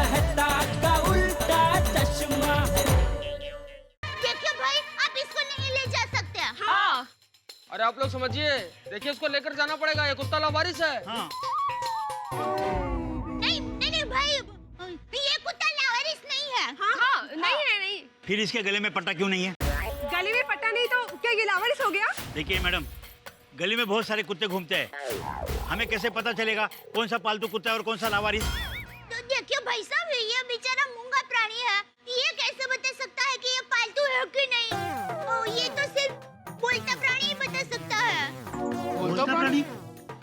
रहता का उल्टा चश्मा। देखिए भाई, आप इसको नहीं ले जा सकते। हाँ। अरे आप लोग समझिए, देखिए उसको लेकर जाना पड़ेगा, ये कुत्ता लावारिस है। हाँ। नहीं नहीं नहीं भाई, ये कुत्ता लावारिस नहीं है। हाँ, नहीं। फिर इसके गले में पट्टा क्यों नहीं है? गले में पट्टा नहीं तो क्या ये लावारिस हो गया? देखिए मैडम, गली में बहुत सारे कुत्ते घूमते हैं, हमें कैसे पता चलेगा कौन सा पालतू कुत्ता है और कौन सा लावारिस? तो देखिए भाई साहब, ये बेचारा मूंगा प्राणी है, ये कैसे बता सकता है कि ये पालतू है कि नहीं? ये तो सिर्फ बोलता प्राणी ही बता सकता है। बोलता प्राणी?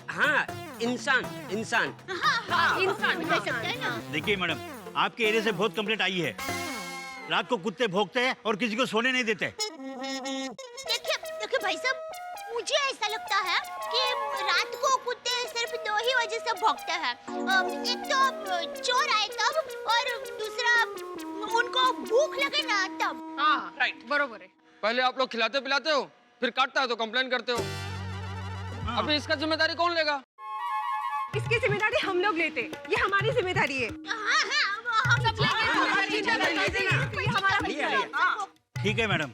हाँ, इंसान। हाँ, इंसान बता सकता है ना। देखिए मैडम, आपके एरिया से बहुत कंप्लेंट आई है, रात को कुत्ते भौंकते हैं और किसी को सोने नहीं देते। देखिए भाई साहब, मुझे ऐसा लगता है कि रात को कुत्ते सिर्फ दो ही वजह से भौंकते हैं। एक तो चोर आए तब, और दूसरा उनको भूख लगे ना तब। हाँ, राइट, बरोबर है। पहले आप लोग खिलाते पिलाते हो, फिर काटता है तो कंप्लेन करते हो। अभी इसका जिम्मेदारी कौन लेगा? इसकी जिम्मेदारी हम लोग लेते, ये हमारी जिम्मेदारी है। हाँ, हम सब ये हमारा बच्चा है। ठीक है मैडम,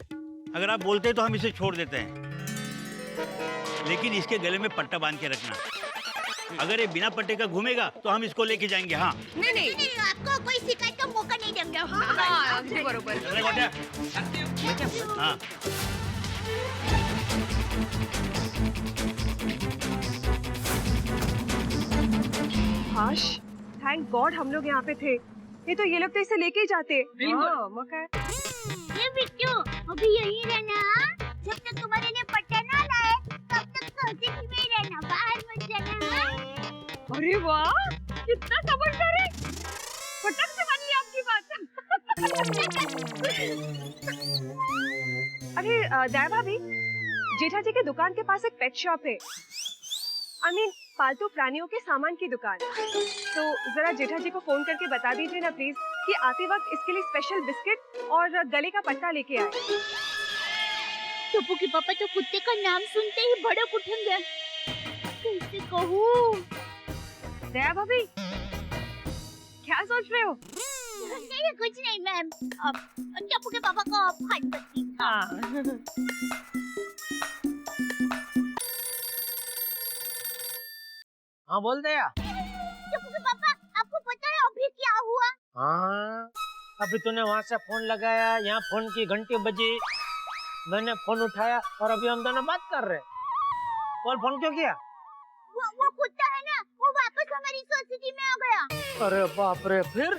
अगर आप बोलते हैं तो हम इसे छोड़ देते हैं, लेकिन इसके गले में पट्टा बांध के रखना। अगर ये बिना पट्टे का घूमेगा तो हम इसको लेके जाएंगे। हाँ नहीं, आपको कोई शिकायत का मौका नहीं देंगे। हाँ, बरोबर। चल रे गोटिया। हाँ। हाश, थैंक गॉड हम लोग यहाँ पे थे, नहीं तो ये लोग तो इसे लेके ही जाते। हाँ, मौका है। ये बिट्टू, अभी यही रहना, जब तक तुम्हारे लिए पट्टा ना लाए तब तक सोसाइटी में ही रहना, बाहर मत जाना। अरे वाह, कितना समझदार है, फटक से मान लिया आपकी बात। अरे दया भाभी, जेठा जी के दुकान के पास एक पेट शॉप है, पालतू प्राणियों के सामान की दुकान। तो जरा जेठा जी को फोन करके बता दीजिए ना प्लीज कि आते वक्त इसके लिए स्पेशल बिस्किट और गले का पट्टा लेके आए। टप्पू के पापा तो कुत्ते का नाम सुनते ही भड़क उठेंगे, कैसे कहूँ? दया भाभी, क्या सोच रहे हो? नहीं, कुछ नहीं मैम, टप्पू के पापा को फोन करती हूँ। हाँ बोल दे यार। टप्पू के पापा, आपको पता है अभी क्या हुआ? हाँ, अभी तूने वहाँ से फोन लगाया, यहाँ फोन की घंटी बजी, मैंने फोन उठाया और अभी हम दोनों बात कर रहे हैं। बोल, फोन क्यों किया? वो कुत्ता है ना, वो वापस हमारी सोसाइटी में आ गया। अरे बाप रे, फिर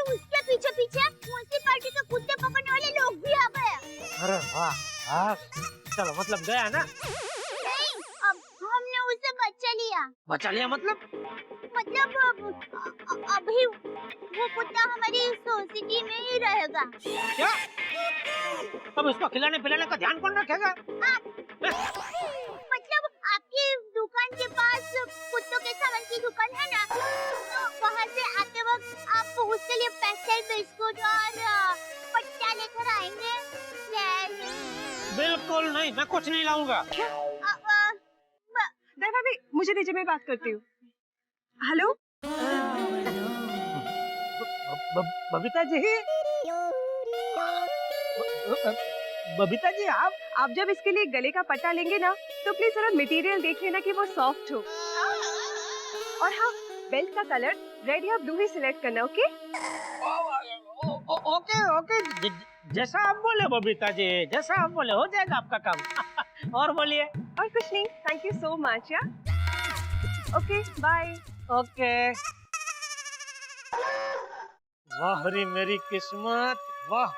उसके पीछे म्युनिसिपैलिटी के कुत्ते पकड़ने वाले लोग भी आ गए। अरे वाह, चलो मतलब गया ना? नहीं, अब हमने उसे बचा लिया। बचा लिया मतलब अभी वो कुत्ता हमारी सोसाइटी में ही रहेगा। क्या? अब उसको खिलाने पिलाने का ध्यान कौन रखेगा? मतलब आपकी दुकान के पास कुत्तों के सामान की दुकान है ना, तो वहाँ से आते वक्त आप उसके लिए स्पेशल बिस्कुट और पट्टा लेकर आएंगे। बिल्कुल नहीं, मैं कुछ नहीं लाऊंगा। दया भाभी, मुझे दीजिए, मैं बात करती हूँ। हेलो, बबीता जी, बबीता जी, आप जब इसके लिए गले का पट्टा लेंगे ना, तो प्लीज जरा मटेरियल देख लेना कि वो सॉफ्ट हो, और हाँ, बेल्ट का कलर रेड या ब्लू ही सिलेक्ट करना। ओके ओके, जैसा आप बोले बबीता जी, जैसा आप बोले, हो जाएगा आपका काम। और बोलिए। और कुछ नहीं, thank you so much. Okay, bye. Okay. वाह रे मेरी किस्मत, वाह,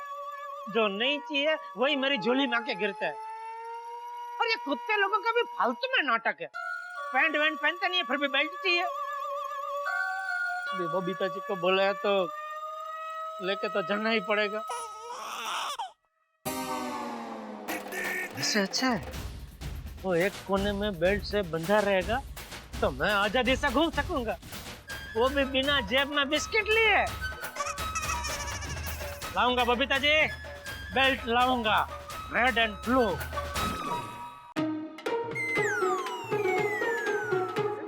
जो नहीं चाहिए वही मेरी झोली में आके गिरता है। और ये कुत्ते लोगों का भी फालतू में नाटक है, पैंट वैंट पहनते नहीं है फिर भी बेल्ट चाहिए। बबीता जी को बोला है तो लेके तो जाना ही पड़ेगा। इससे अच्छा है वो एक कोने में बेल्ट से बंधा रहेगा तो मैं आजादी से घूम सकूंगा, वो भी बिना जेब में बिस्किट लिए। लाऊंगा बबीता जी, बेल्ट लाऊंगा, रेड एंड ब्लू।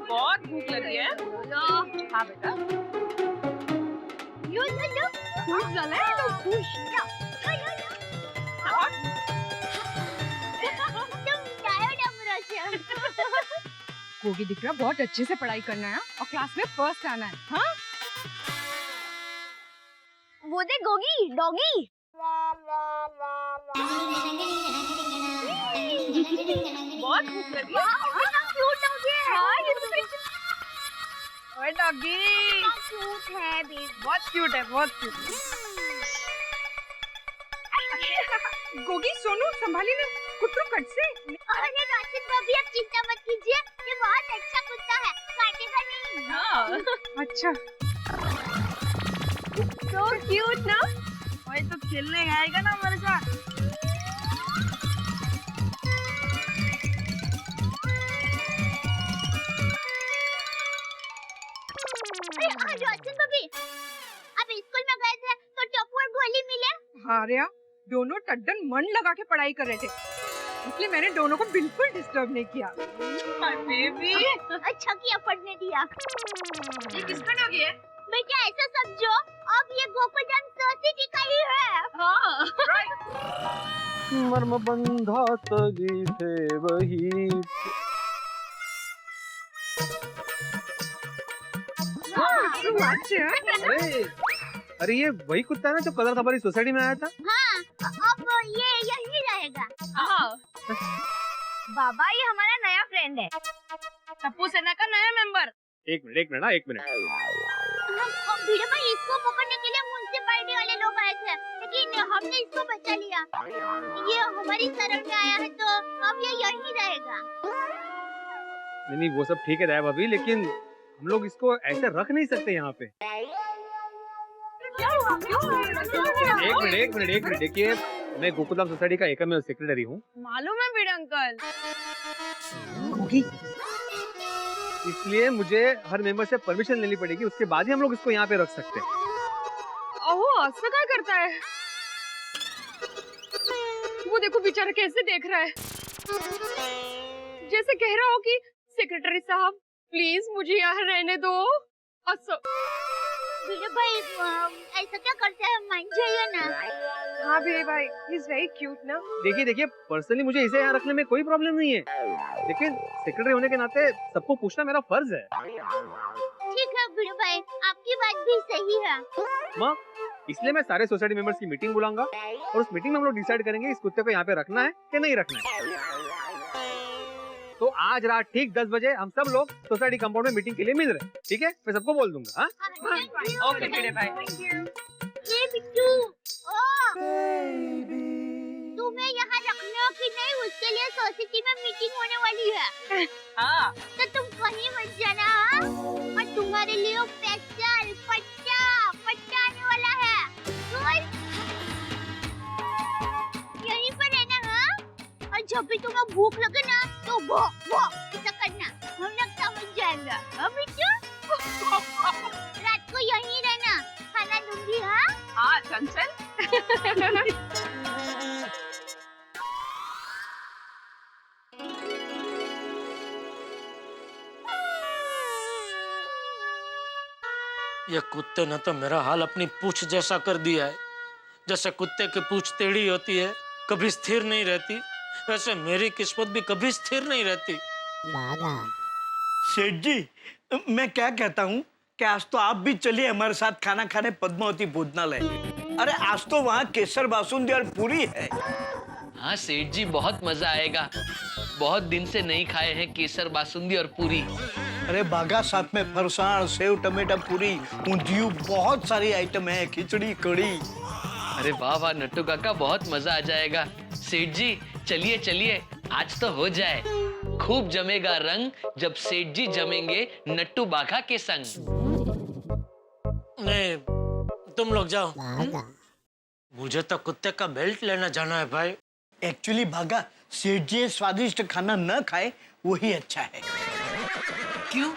बहुत भूख लगी है। हाँ बेटा, झालंय तो खुश का गोगी दिख रहा बहुत अच्छे से पढ़ाई करना है और क्लास में फर्स्ट आना है। हाँ वो दे गोगी डॉगी। बहुत खूबसूरत क्यूट डॉगी है। हाँ ये तो ओए डॉगी क्यूट है बेबी। बहुत क्यूट है बहुत क्यूट। गोगी सोनू संभाली ना कुत्तों कट से। अरे राशिद भाभी आप चिंता मत कीजिए, ये बहुत अच्छा कुत्ता है, काटेगा नहीं। हाँ अच्छा so cute ना। ओए तो खेलने आएगा ना हमारे साथ। राशिद भाभी आप स्कूल में गए थे तो टप्पू और गोली मिले। हाँ रिया दोनों टड्डन मन लगा के पढ़ाई कर रहे थे इसलिए मैंने दोनों को बिल्कुल डिस्टर्ब नहीं किया। बेबी अच्छा किया पढ़ने दिया। ये किसका डॉगी है? बेटा ऐसा समझो अब ये गोकुलधाम सोसाइटी का ही है। हाँ मर्म बंधा तगी थे वही। अरे अरे ये वही कुत्ता है ना जो कल हमारी सोसाइटी में आया था। हाँ अब ये यही रहेगा। बाबा ये हमारा नया फ्रेंड है टप्पू सेना का नया मेंबर। एक मिनट हम भीड़ में इसको पकड़ने के लिए म्युनिसिपैलिटी वाले लोग आए थे लेकिन हमने इसको बचा लिया। ये हमारी शरण में आया है तो अब ये यही रहेगा। नहीं वो सब ठीक है दया भाभी लेकिन हम लोग इसको ऐसे रख नहीं सकते यहाँ पे। एक मिनट देखिए मैं गोकुलधाम सोसाइटी का एकमेव सेक्रेटरी हूँ। मालूम है बड़े अंकल। इसलिए मुझे हर मेंबर से परमिशन लेनी पड़ेगी उसके बाद ही हम लोग इसको यहाँ पे रख सकते हैं। ओहो ऐसा क्या करता है? वो देखो बेचारा कैसे देख रहा है जैसे कह रहा हो कि सेक्रेटरी साहब प्लीज मुझे यहाँ रहने दो। भीड़ भाई ऐसा क्या करते हैं मान जाइए ना। हाँ भीड़ भाई ही इज वेरी क्यूट ना। देखिए पर्सनली मुझे इसे यहाँ रखने में कोई प्रॉब्लम नहीं है लेकिन सेक्रेटरी होने के नाते सबको पूछना मेरा फर्ज है। ठीक है भीड़ भाई आपकी बात भी सही है। माँ इसलिए मैं सारे सोसाइटी मेंबर्स की मीटिंग बुलाऊंगा और उस मीटिंग में हम लोग डिसाइड करेंगे इस कुत्ते को यहाँ पे रखना है कि नहीं रखना है। तो आज रात ठीक 10 बजे हम सब लोग सोसाइटी कंपाउंड में मीटिंग के लिए मिल रहे हैं। ठीक है मैं सबको बोल दूंगा। हाँ ओके भीड़ भाई थैंक यू। ये बिट्टू तुम्हें यहाँ रखना हो कि नहीं उसके लिए सोसाइटी में मीटिंग होने वाली है। हाँ तो तुम कहीं मत जाना। हाँ? और तुम्हारे लिए स्पेशल पट्टा आने वाला है। यहीं पर रहना। हाँ और जब भी तुम्हें भूख लगे ना तो वो ऐसा करना हम लोग समझ जाएंगे। हाँ बिट्टू रात को यहीं रहना खाना दूंगी। हाँ हाँ चंचल। ये कुत्ते ने तो मेरा हाल अपनी पूंछ जैसा कर दिया है। जैसे कुत्ते की पूंछ टेढ़ी होती है कभी स्थिर नहीं रहती वैसे मेरी किस्मत भी कभी स्थिर नहीं रहती। सेठ जी मैं क्या कहता हूँ कि आज तो आप भी चलिए हमारे साथ खाना खाने पद्मावती भोजनालय। अरे आज तो वहाँ केसर बासुंदी और पूरी है। हाँ सेठ जी बहुत मजा आएगा। बहुत दिन से नहीं खाए हैं केसर बासुंदी और पूरी। अरे बागा साथ में फरसाण सेव टमेटा पूरी ऊंधियू बहुत सारी आइटम है खिचड़ी कड़ी। अरे वाह वाह नट्टू काका बहुत मजा आ जाएगा। सेठ जी चलिए चलिए आज तो हो जाए। खूब जमेगा रंग जब सेठ जी जमेंगे नट्टू बाघा के संग। नहीं तुम लोग जाओ। मुझे तो कुत्ते का बेल्ट लेना जाना है भाई। एक्चुअली भागा सेठ जी स्वादिष्ट खाना न खाए वही अच्छा है। क्यों?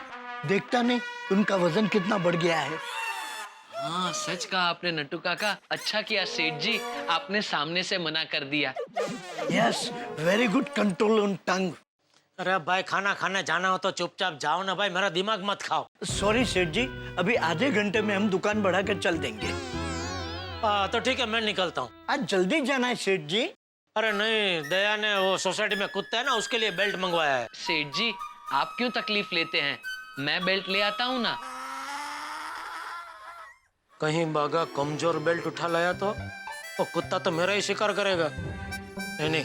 देखता नहीं उनका वजन कितना बढ़ गया है। हाँ सच कहा आपने नट्टू काका। अच्छा किया सेठ जी आपने सामने से मना कर दिया। Yes very good control on टंग। अरे भाई खाना खाने जाना हो तो चुपचाप जाओ ना भाई मेरा दिमाग मत खाओ। सॉरी सेठ जी अभी आधे घंटे में हम दुकान बढ़ा कर चल देंगे। तो ठीक है, मैं निकलता हूँ। आज जल्दी जाना है सेठ जी। अरे नहीं, दया ने वो सोसाइटी में कुत्ता है ना, उसके लिए बेल्ट मंगवाया है। सेठ जी, आप क्यों तकलीफ लेते हैं? मैं बेल्ट ले आता हूँ ना। कहीं बागा कमजोर बेल्ट उठा लाया तो वो कुत्ता तो मेरा ही शिकार करेगा। नहीं,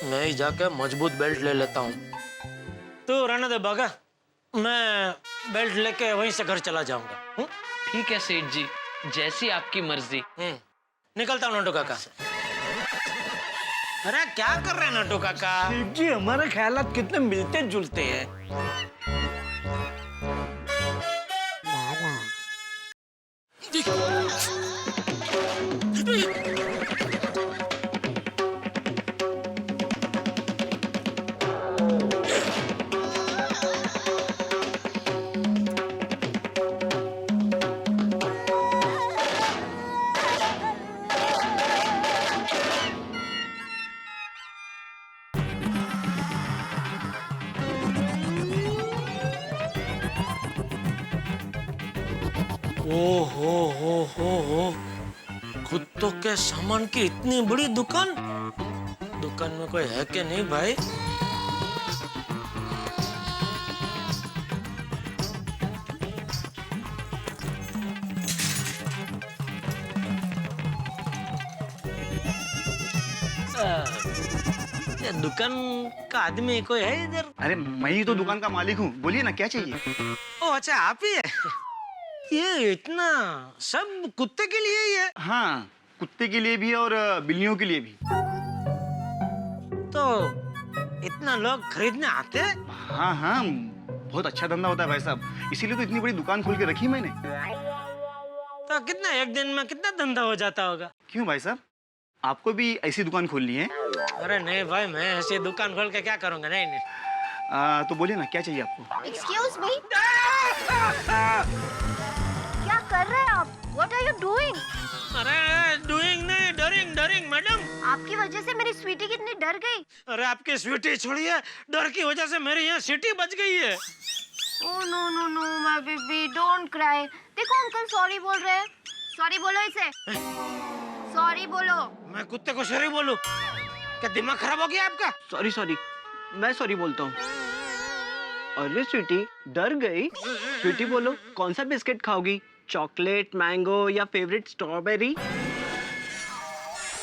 मैं ही जाके मजबूत बेल्ट ले लेता हूँ। तो रहने दे बागा, मैं बेल्ट लेके वहीं से घर चला जाऊंगा। ठीक है सेठ जी, जैसी आपकी मर्जी। निकलता हूँ नटू काका। अरे क्या कर रहे हैं नटू काका? सेठ जी, हमारे ख्यालात कितने मिलते जुलते हैं। हो कुत्तों के सामान की इतनी बड़ी दुकान। दुकान में कोई है कि नहीं भाई? ये दुकान का आदमी कोई है इधर? अरे मैं ही तो दुकान का मालिक हूँ, बोलिए ना क्या चाहिए। ओ अच्छा, आप ही है। ये इतना सब कुत्ते के लिए ही है? हाँ, कुत्ते के लिए भी और बिल्लियों के लिए भी। तो इतना लोग खरीदने आते हैं? हाँ हाँ, बहुत अच्छा धंधा होता है भाई साहब, इसीलिए तो इतनी बड़ी दुकान खोल के रखी मैंने। तो कितना एक दिन में कितना धंधा हो जाता होगा? क्यों भाई साहब, आपको भी ऐसी दुकान खोलनी है? अरे नहीं भाई, मैं ऐसी दुकान खोल के क्या करूंगा। नहीं। तो बोलिए ना क्या चाहिए आपको। एक्सक्यूज मी, क्या कर रहे हैं आप? What are you doing? अरे डूइंग नहीं, डरिंग डरिंग मैडम। आपकी वजह से मेरी स्वीटी कितनी डर गई। अरे आपकी स्वीटी छोड़िए, डर की वजह से मेरी यहाँ सीटी बच गई है। Oh no no no my baby, don't cry. देखो अंकल सॉरी बोल रहे हैं। सॉरी बोलो इसे। सॉरी बोलो। मैं कुत्ते को सॉरी बोलूं? क्या दिमाग खराब हो गया आपका? सॉरी सॉरी, मैं सॉरी बोलता हूँ। अरे स्वीटी, डर गई? स्वीटी बोलो, कौन सा बिस्किट खाओगी? चॉकलेट, मैंगो या फेवरेट स्ट्रॉबेरी?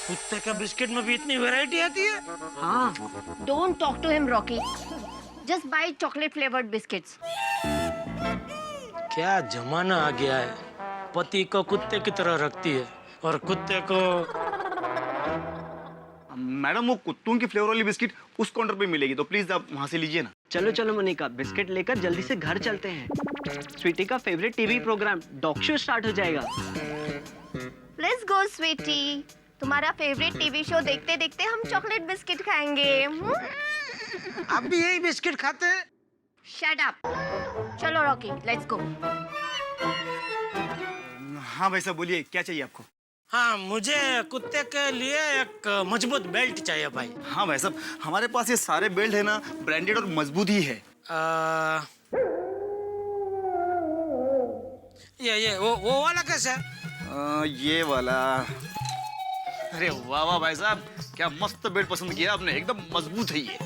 कुत्ते का बिस्किट में भी इतनी वैरायटी आती है? हाँ। Don't talk to him Rocky, just buy chocolate flavoured biscuits. क्या जमाना आ गया है, पति को कुत्ते की तरह रखती है और कुत्ते को। मैडम, वो कुत्तों की फ्लेवर वाली बिस्किट उस काउंटर पे मिलेगी, तो प्लीज आप वहाँ से लीजिए ना। चलो चलो मोनिका, बिस्किट लेकर जल्दी से घर चलते हैं। स्वीटी का favourite TV programme dog show start हो जाएगा। लेट्स गो स्वीटी, तुम्हारा फेवरेट टीवी शो देखते देखते हम चॉकलेट बिस्किट खाएंगे। आप भी यही बिस्किट खाते हैं? Shut up. चलो रॉकी, लेट्स गो। हाँ भाई साहब, बोलिए क्या चाहिए आपको। हाँ, मुझे कुत्ते के लिए एक मजबूत बेल्ट चाहिए भाई। हाँ भाई साहब, हमारे पास ये सारे बेल्ट है ना, ब्रांडेड और मजबूत ही है। ये वो वाला कैसा है? ये वाला। अरे वाह वाह भाई साहब, क्या मस्त बेल्ट पसंद किया आपने, एकदम मजबूत है ये।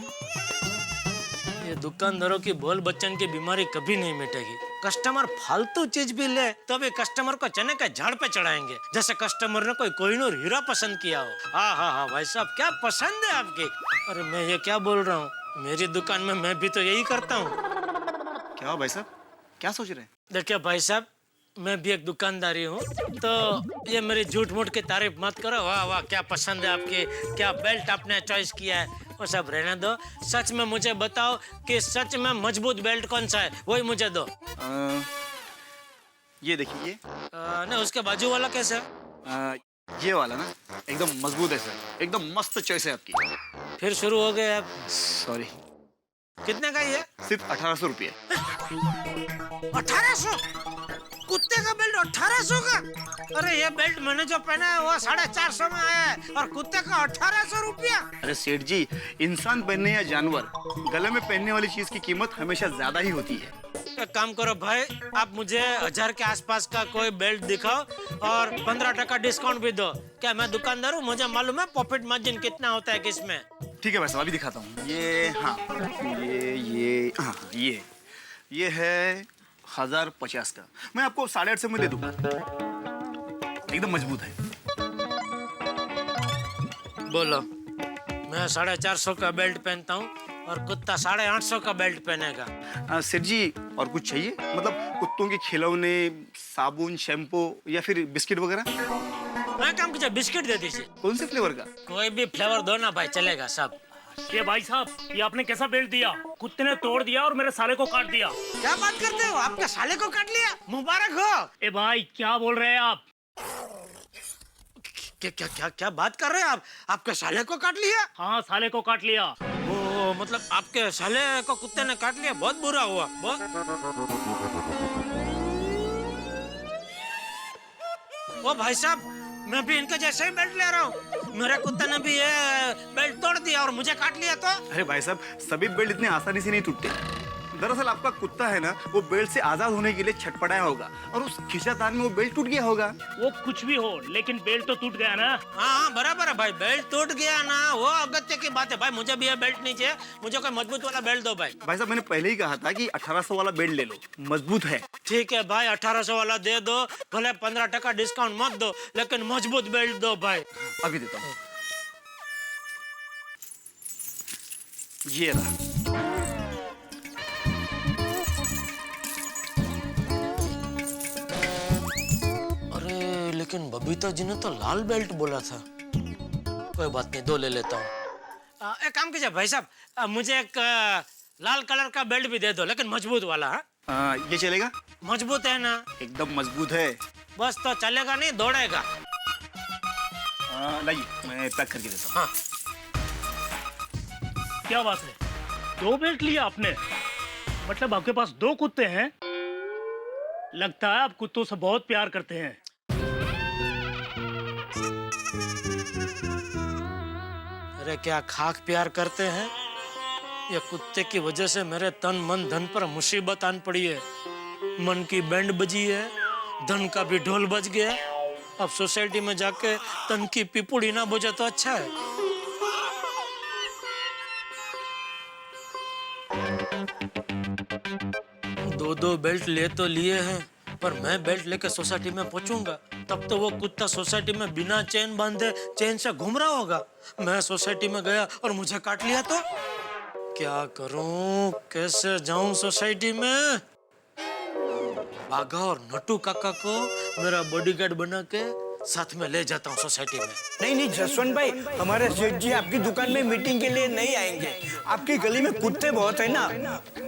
ये दुकानदारों की बोल बच्चन की बीमारी कभी नहीं मिटेगी। कस्टमर फालतू चीज भी ले तो भी कस्टमर को चने के झाड़ पे चढ़ाएंगे, जैसे कस्टमर ने कोई कोहिनूर हीरा पसंद किया हो। हाँ हाँ हाँ भाई साहब, क्या पसंद है आपकी। अरे मैं ये क्या बोल रहा हूँ, मेरी दुकान में मैं भी तो यही करता हूँ। क्या भाई साहब, क्या सोच रहे हैं? देखिए भाई साहब, मैं भी एक दुकानदारी हूँ, तो ये मेरी झूठ मूठ की तारीफ मत करो। वाह वाह, क्या पसंद है आपकी, क्या बेल्ट आपने चॉइस किया है, वो सब रहने दो। सच में मुझे बताओ कि सच में मजबूत बेल्ट कौन सा है, वही मुझे दो। ये देखिए। नहीं, उसके बाजू वाला कैसा है? ये वाला ना एकदम मजबूत है सर, एकदम मस्त चॉइस है आपकी। फिर शुरू हो गए आप। सॉरी। कितने का ये? सिर्फ 1800 रुपये। 1800? कुत्ते का बेल्ट 1800 का? अरे ये बेल्ट मैंने जो पहना है वो 450 में आया है, और कुत्ते का 1800 रुपया? अरे सेठ जी, इंसान पहनने या जानवर, गले में पहनने वाली चीज की कीमत हमेशा ज्यादा ही होती है। एक काम करो भाई, आप मुझे 1000 के आसपास का कोई बेल्ट दिखाओ और 15% डिस्काउंट भी दो। क्या मैं दुकानदार हूँ, मुझे मालूम है प्रॉफिट मार्जिन कितना होता है किसमें। ठीक है भाई साहब, अभी दिखाता हूँ। ये हाँ, हाँ ये है 1050 का। मैं आपको 850 में दे दूंगा, एकदम मजबूत है। बोलो, मैं 450 का बेल्ट पहनता हूँ और कुत्ता 850 का बेल्ट पहनेगा। सेठ जी, और कुछ चाहिए? मतलब कुत्तों के खिलौने, साबुन, शैम्पू या फिर बिस्किट वगैरह? मैं काम कीजिए, बिस्किट दे दीजिए। कौन से फ्लेवर का? कोई भी फ्लेवर दो ना भाई, चलेगा सब। ये भाई साहब, ये आपने कैसा बेल्ट दिया? कुत्ते ने तोड़ दिया और मेरे साले को काट दिया। क्या बात करते हो, आपके साले को काट लिया? मुबारक हो। ए भाई, क्या बोल रहे हैं आप? क्या बात कर रहे हैं आप? आपके साले को काट लिया? हाँ, साले को काट लिया। वो मतलब आपके साले को कुत्ते ने काट लिया, बहुत बुरा हुआ। बहुत। ओ भाई साहब, मैं भी इनके जैसे ही बेल्ट ले रहा हूँ। मेरे कुत्ते ने भी ये बेल्ट तोड़ दिया और मुझे काट लिया तो। अरे भाई साहब, सभी बेल्ट इतने आसानी से नहीं टूटते। दरअसल आपका कुत्ता है ना, वो बेल्ट से आजाद होने के लिए छटपटाया होगा और उस खिंचातान में वो बेल्ट टूट गया होगा। वो कुछ भी हो, लेकिन बेल्ट तो टूट गया ना। हाँ बराबर है भाई, बेल्ट टूट गया ना, वो अगत्य की बात है भाई। मुझे भी ये बेल्ट नहीं चाहिए, मुझे कोई मजबूत वाला बेल्ट दो भाई। भाई साहब, मैंने पहले ही कहा था कि 1800 वाला बेल्ट ले लो, मजबूत है। ठीक है भाई, 1800 वाला दे दो, भले 15% डिस्काउंट मत दो, लेकिन मजबूत बेल्ट दो भाई। अभी देता हूँ। ये रहा। लेकिन बबीता जी ने तो लाल बेल्ट बोला था। कोई बात नहीं, दो ले लेता हूँ। एक काम कीजिए भाई साहब, मुझे एक लाल कलर का बेल्ट भी दे दो, लेकिन मजबूत वाला। ये चलेगा? मजबूत है ना? एकदम मजबूत है। बस तो चलेगा नहीं, दौड़ेगा। लाइए, मैं पैक करके देता हूँ। हाँ। क्या बात है, 2 बेल्ट लिया आपने? मतलब आपके पास 2 कुत्ते हैं? लगता है आप कुत्तों से बहुत प्यार करते हैं। अरे क्या खाक प्यार करते हैं? ये कुत्ते की वजह से मेरे तन मन धन पर मुसीबत आन पड़ी है। मन की बैंड बजी है, धन का भी ढोल बज गया। अब सोसाइटी में जाके तन की पिपुड़ी ना बजे तो अच्छा है। दो बेल्ट ले तो लिए हैं, पर मैं बेल्ट लेके सोसाइटी में पहुंचूंगा तब तो वो कुत्ता सोसाइटी में बिना चेन बांधे चेन से घूम रहा होगा। मैं सोसाइटी में गया और मुझे काट लिया तो क्या करूं, कैसे जाऊं सोसाइटी में? बाघा और नट्टू काका को मेरा बॉडीगार्ड बना के साथ में ले जाता हूँ सोसाइटी में। नहीं जसवंत भाई, हमारे सेठ जी आपकी दुकान में मीटिंग के लिए नहीं आएंगे। आपकी गली में कुत्ते बहुत है ना,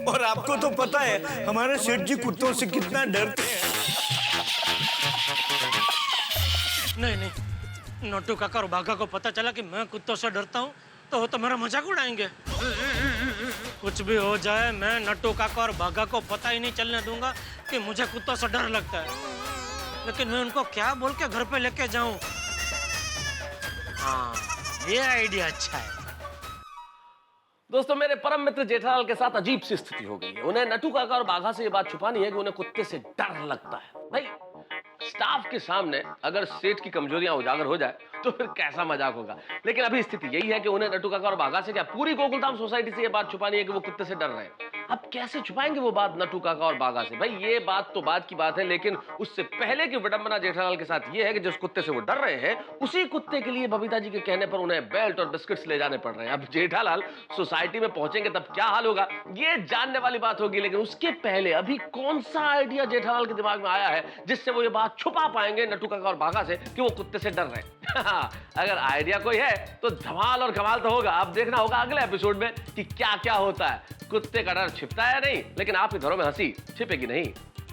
और आपको तो पता है हमारे सेठ जी कुत्तों से कितना डरते हैं। नहीं, नट्टू काका और बाघा को पता चला कि मैं कुत्तों से डरता हूँ तो वो तो मेरा मजाक उड़ाएंगे। कुछ भी हो जाए, मैं नट्टू काका और बाघा को पता ही नहीं चलने दूंगा कि मुझे कुत्तों से डर लगता है। लेकिन मैं उनको क्या बोल के घर पे लेके जाऊं? हाँ, ये आइडिया अच्छा है। दोस्तों, मेरे परम मित्र जेठालाल के साथ अजीब सी स्थिति हो गई है। उन्हें नट्टू काका और बाघा से ये बात छुपानी है कि उन्हें कुत्ते से डर लगता है। भाई, स्टाफ के सामने अगर सेठ की कमजोरियां उजागर हो जाए तो फिर कैसा मजाक होगा। लेकिन अभी स्थिति यही है कि उन्हें नट्टू काका और बाघा से क्या, पूरी गोकुलधाम सोसाइटी से ये बात छुपानी है कि वो कुत्ते से डर रहे हैं। अब कैसे छुपाएंगे वो बात नट्टू काका और बाघा से? भाई, ये बात तो बात की बात है, लेकिन उससे पहले की विडंबना जेठालाल के साथ ये है कि जिस कुत्ते से वो डर रहे हैं, उसी कुत्ते के लिए बबीता जी के कहने पर उन्हें बेल्ट और बिस्किट्स ले जाने पड़ रहे हैं। अब जेठालाल सोसाइटी में पहुंचेंगे तब क्या हाल होगा, ये जानने वाली बात होगी। लेकिन उसके पहले अभी कौन सा आइडिया जेठालाल के दिमाग में आया है जिससे वो ये बात छुपा पाएंगे नट्टू काका और बाघा से कि वो कुत्ते से डर रहे हैं। अगर आइडिया कोई है तो धमाल और कमाल तो होगा। अब देखना होगा अगले एपिसोड में कि क्या क्या होता है। कुत्ते का डर छिपता है नहीं, लेकिन आपके घरों में हंसी छिपेगी नहीं।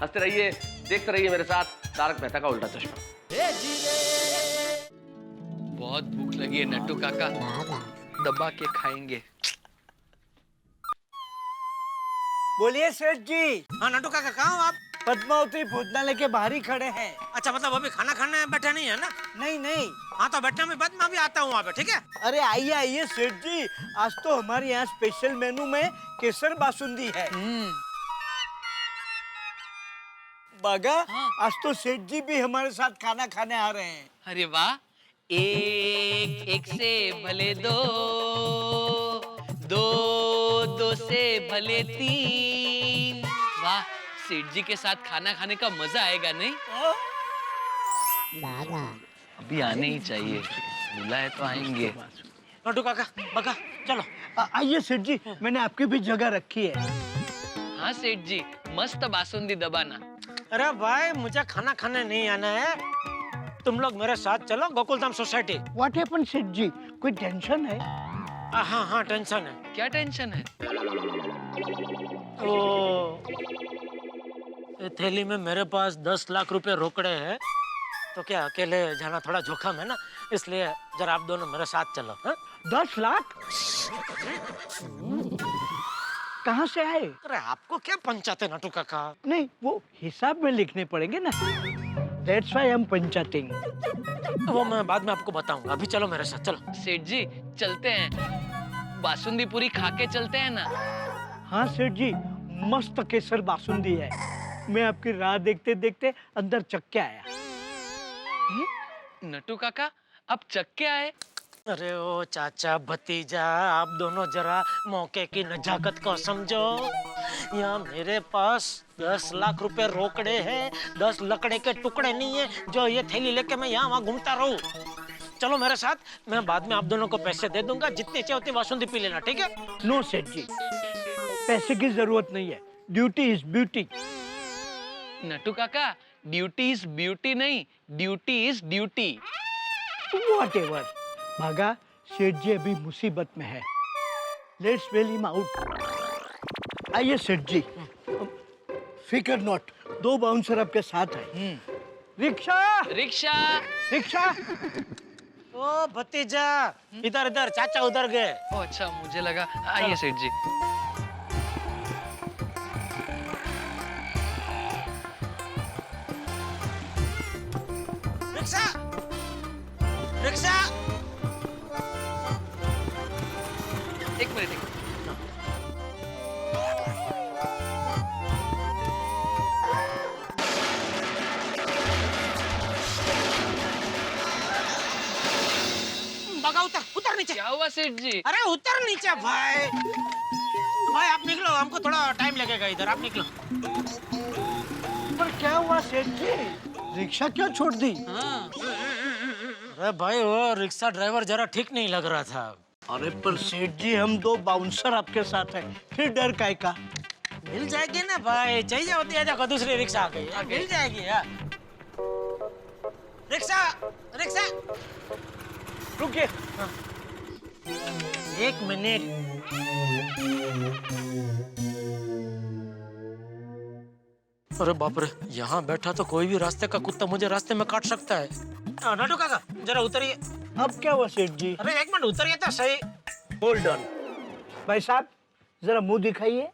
हंसते रहिए, देखते रहिए मेरे साथ तारक मेहता का उल्टा चश्मा। बहुत भूख लगी है नट्टू काका, दबा के खाएंगे। बोलिए सेठ जी। हाँ नट्टू काका, कहाँ हो आप? पद्मावती भोजनालय के बाहर ही खड़े हैं। अच्छा, मतलब अभी खाना खाने बैठे नहीं है ना? नहीं। हाँ तो बैठने में बाद मैं भी आता हूँ वहाँ पे, ठीक है? अरे आइए सेठ जी, आज तो हमारे यहाँ स्पेशल मेनू में केसर बासुंदी है। बागा, आज तो सेठ जी भी हमारे साथ खाना खाने आ रहे हैं। अरे वाह, एक से भले दो, दो से भले तीन। वाह, सेठ जी के साथ खाना खाने का मजा आएगा नहीं? अभी आने ही चाहिए, बुला है तो आएंगे। नटू काका, बका, चलो। आइए सेठ जी, मैंने आपकी भी जगह रखी है। हाँ सेठ जी, मस्त बासुंदी दबाना। अरे भाई, मुझे खाना खाने नहीं आना है, तुम लोग मेरे साथ चलो गोकुलधाम सोसाइटी। व्हाट हैपन सेठ जी, कोई टेंशन है? हाँ हाँ टेंशन है। क्या टेंशन है? ओ, ये थैली में मेरे पास 10 लाख रुपए रोकड़े हैं, तो क्या अकेले जाना थोड़ा जोखिम है ना, इसलिए जरा आप दोनों मेरे साथ चलो। हा? 10 लाख कहाँ से आए? अरे आपको क्या पंचाते नटू काका? नहीं, वो हिसाब में लिखने पड़ेंगे ना। That's why I'm पंचाting। वो मैं बाद में आपको बताऊंगा, अभी चलो मेरे साथ, चलो। सेठ जी चलते हैं, बासुंदी पूरी खा के चलते हैं ना? हाँ सेठ जी, मस्त केसर बासुंदी है। मैं आपकी राह देखते देखते अंदर चख के आया। नटू काका, आप चख के आए? अरे ओ चाचा भतीजा, आप दोनों जरा मौके की नजाकत को समझो। यहाँ मेरे पास 10 लाख रुपए रोकड़े हैं, 10 लकड़े के टुकड़े नहीं है जो ये थैली लेके मैं यहाँ वहाँ घूमता रहूं। चलो मेरे साथ, मैं बाद में आप दोनों को पैसे दे दूंगा, जितनी चाहिए उतनी बासुंदी पी लेना, ठीक है? नो सेठ जी, पैसे की जरूरत नहीं है, duty is beauty. Natu Kaka, duty is beauty नहीं, duty is duty. Whatever। Bhaga, Seth ji अभी मुसीबत में है। Let's help him out. आइए सेठ जी, फिकर नॉट, 2 बाउंसर आपके साथ हैं। Rickshaw, rickshaw, rickshaw. ओ भतीजा, इधर इधर, चाचा उधर गए। ओ अच्छा, मुझे लगा। आइए सेठ जी। Rickshaw, rickshaw. एक मिनट। बगा, उतर उतर नीचे। क्या हुआ सेठ जी? अरे उतर नीचे भाई। भाई आप निकलो, हमको थोड़ा टाइम लगेगा इधर, आप निकलो। पर क्या हुआ सेठ जी, रिक्शा क्यों छोड़ दी? हाँ। अरे भाई, वो रिक्शा ड्राइवर जरा ठीक नहीं लग रहा था। अरे पर सेठ जी, हम 2 बाउंसर आपके साथ हैं, फिर डर काय का? मिल जाएगी ना भाई, चाहिए होती है, देखो दूसरी रिक्शा आ गई, मिल जाएगी यार। रिक्शा, रिक्शा, रुकिए। हाँ। 1 मिनट। अरे बाप रे, यहाँ बैठा तो कोई भी रास्ते का कुत्ता मुझे रास्ते में काट सकता है। नटू काका, जरा उतरिए। अब क्या हुआ सेठ जी? अरे 1 मिनट उतरिए तो सही। Hold on. भाई साहब, जरा मुंह दिखाइए।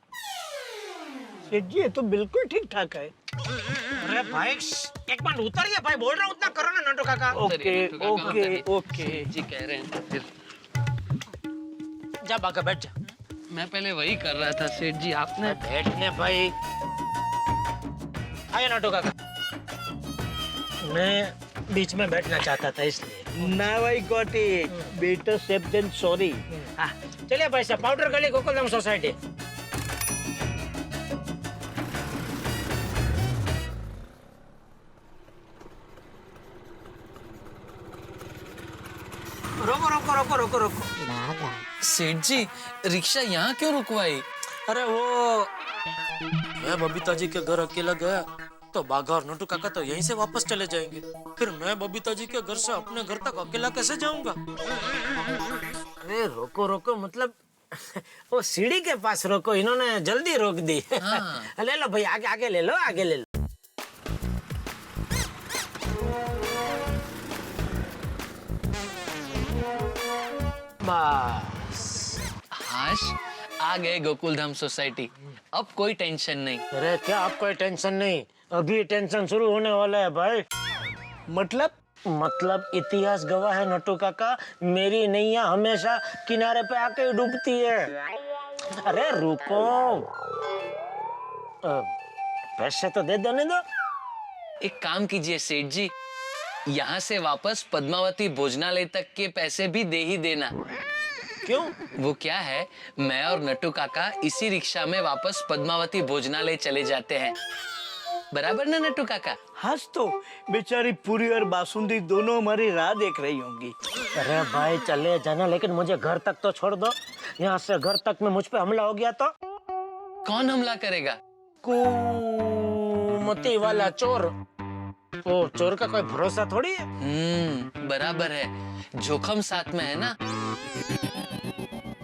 सेठ जी, ये तो बिल्कुल ठीक ठाक है। अरे भाई 1 मिनट उतरिए भाई, बोल रहा हूँ, उतना करो ना नटू काका। Okay okay okay. जी कह रहे हैं फिर। जा बाका, बैठ जा। मैं पहले वही कर रहा था सेठ जी, आपने। बैठने भाई। आइए नटू काका, मैं बीच में बैठना चाहता था इसलिए। Now I got it. Better safe than sorry. हाँ, चलिए भाई साहब, पाउडर गली गोकुलधाम सोसाइटी। रोको रोको रोको रोको रोको। सेठ जी, रिक्शा यहाँ क्यों रुकवाई? अरे वो, मैं बबीता जी के घर अकेला गया तो बाघा और नटू काका तो यहीं से वापस चले जाएंगे, फिर मैं बबीता जी के घर से अपने घर तक अकेला कैसे जाऊंगा? अरे रोको रोको मतलब वो सीढ़ी के पास रोको, इन्होंने जल्दी रोक दी। हाँ। ले लो भाई, आगे आगे ले लो, आगे ले लो। बस हाश, आ गए गोकुलधाम सोसाइटी, अब कोई टेंशन नहीं। अरे क्या आप कोई टेंशन नहीं, अभी टेंशन शुरू होने वाला है भाई। मतलब इतिहास गवाह है नटू काका, मेरी नैया हमेशा किनारे पे आके डूबती है। अरे रुको, पैसे तो दे दो, नहीं दो। एक काम कीजिए सेठ जी, यहाँ से वापस पद्मावती भोजनालय तक के पैसे भी दे ही देना। क्यों? वो क्या है, मैं और नट्टू काका इसी रिक्शा में वापस पद्मावती भोजनालय चले जाते हैं, बराबर ना नट्टू काका? हाँ तो बेचारी पूरी और बासुंदी दोनों हमारी राह देख रही होंगी। अरे भाई चले जाना, लेकिन मुझे घर तक तो छोड़ दो। यहाँ से घर तक में मुझ पे हमला हो गया तो? कौन हमला करेगा? कुमती वाला चोर। वो चोर का कोई भरोसा थोड़ी है। बराबर है, जोखम साथ में है ना।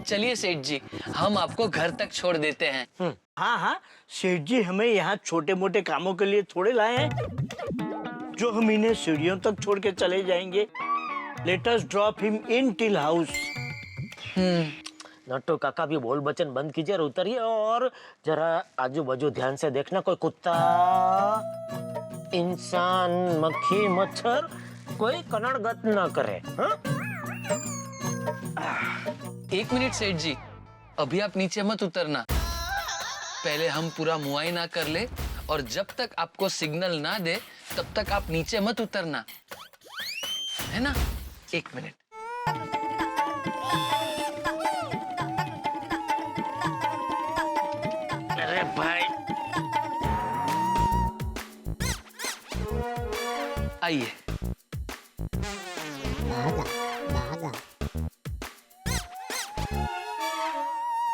चलिए सेठ जी, हम आपको घर तक छोड़ देते हैं। हाँ हाँ सेठ जी, हमें यहाँ छोटे मोटे कामों के लिए थोड़े लाए हैं जो हम इन्हें सीढ़ियों तक छोड़ के चले जाएंगे। Let us drop him in till house. Nattu काका भी बोल बचन बंद कीजिए और उतरिए, और जरा आजू बाजू ध्यान से देखना, कोई कुत्ता, इंसान, मक्खी, मच्छर कोई कनड़गत ना करे। हाँ? 1 मिनट सेठ जी, अभी आप नीचे मत उतरना, पहले हम पूरा मुआयना कर ले, और जब तक आपको सिग्नल ना दे तब तक आप नीचे मत उतरना, है ना? 1 मिनट। अरे भाई आइए।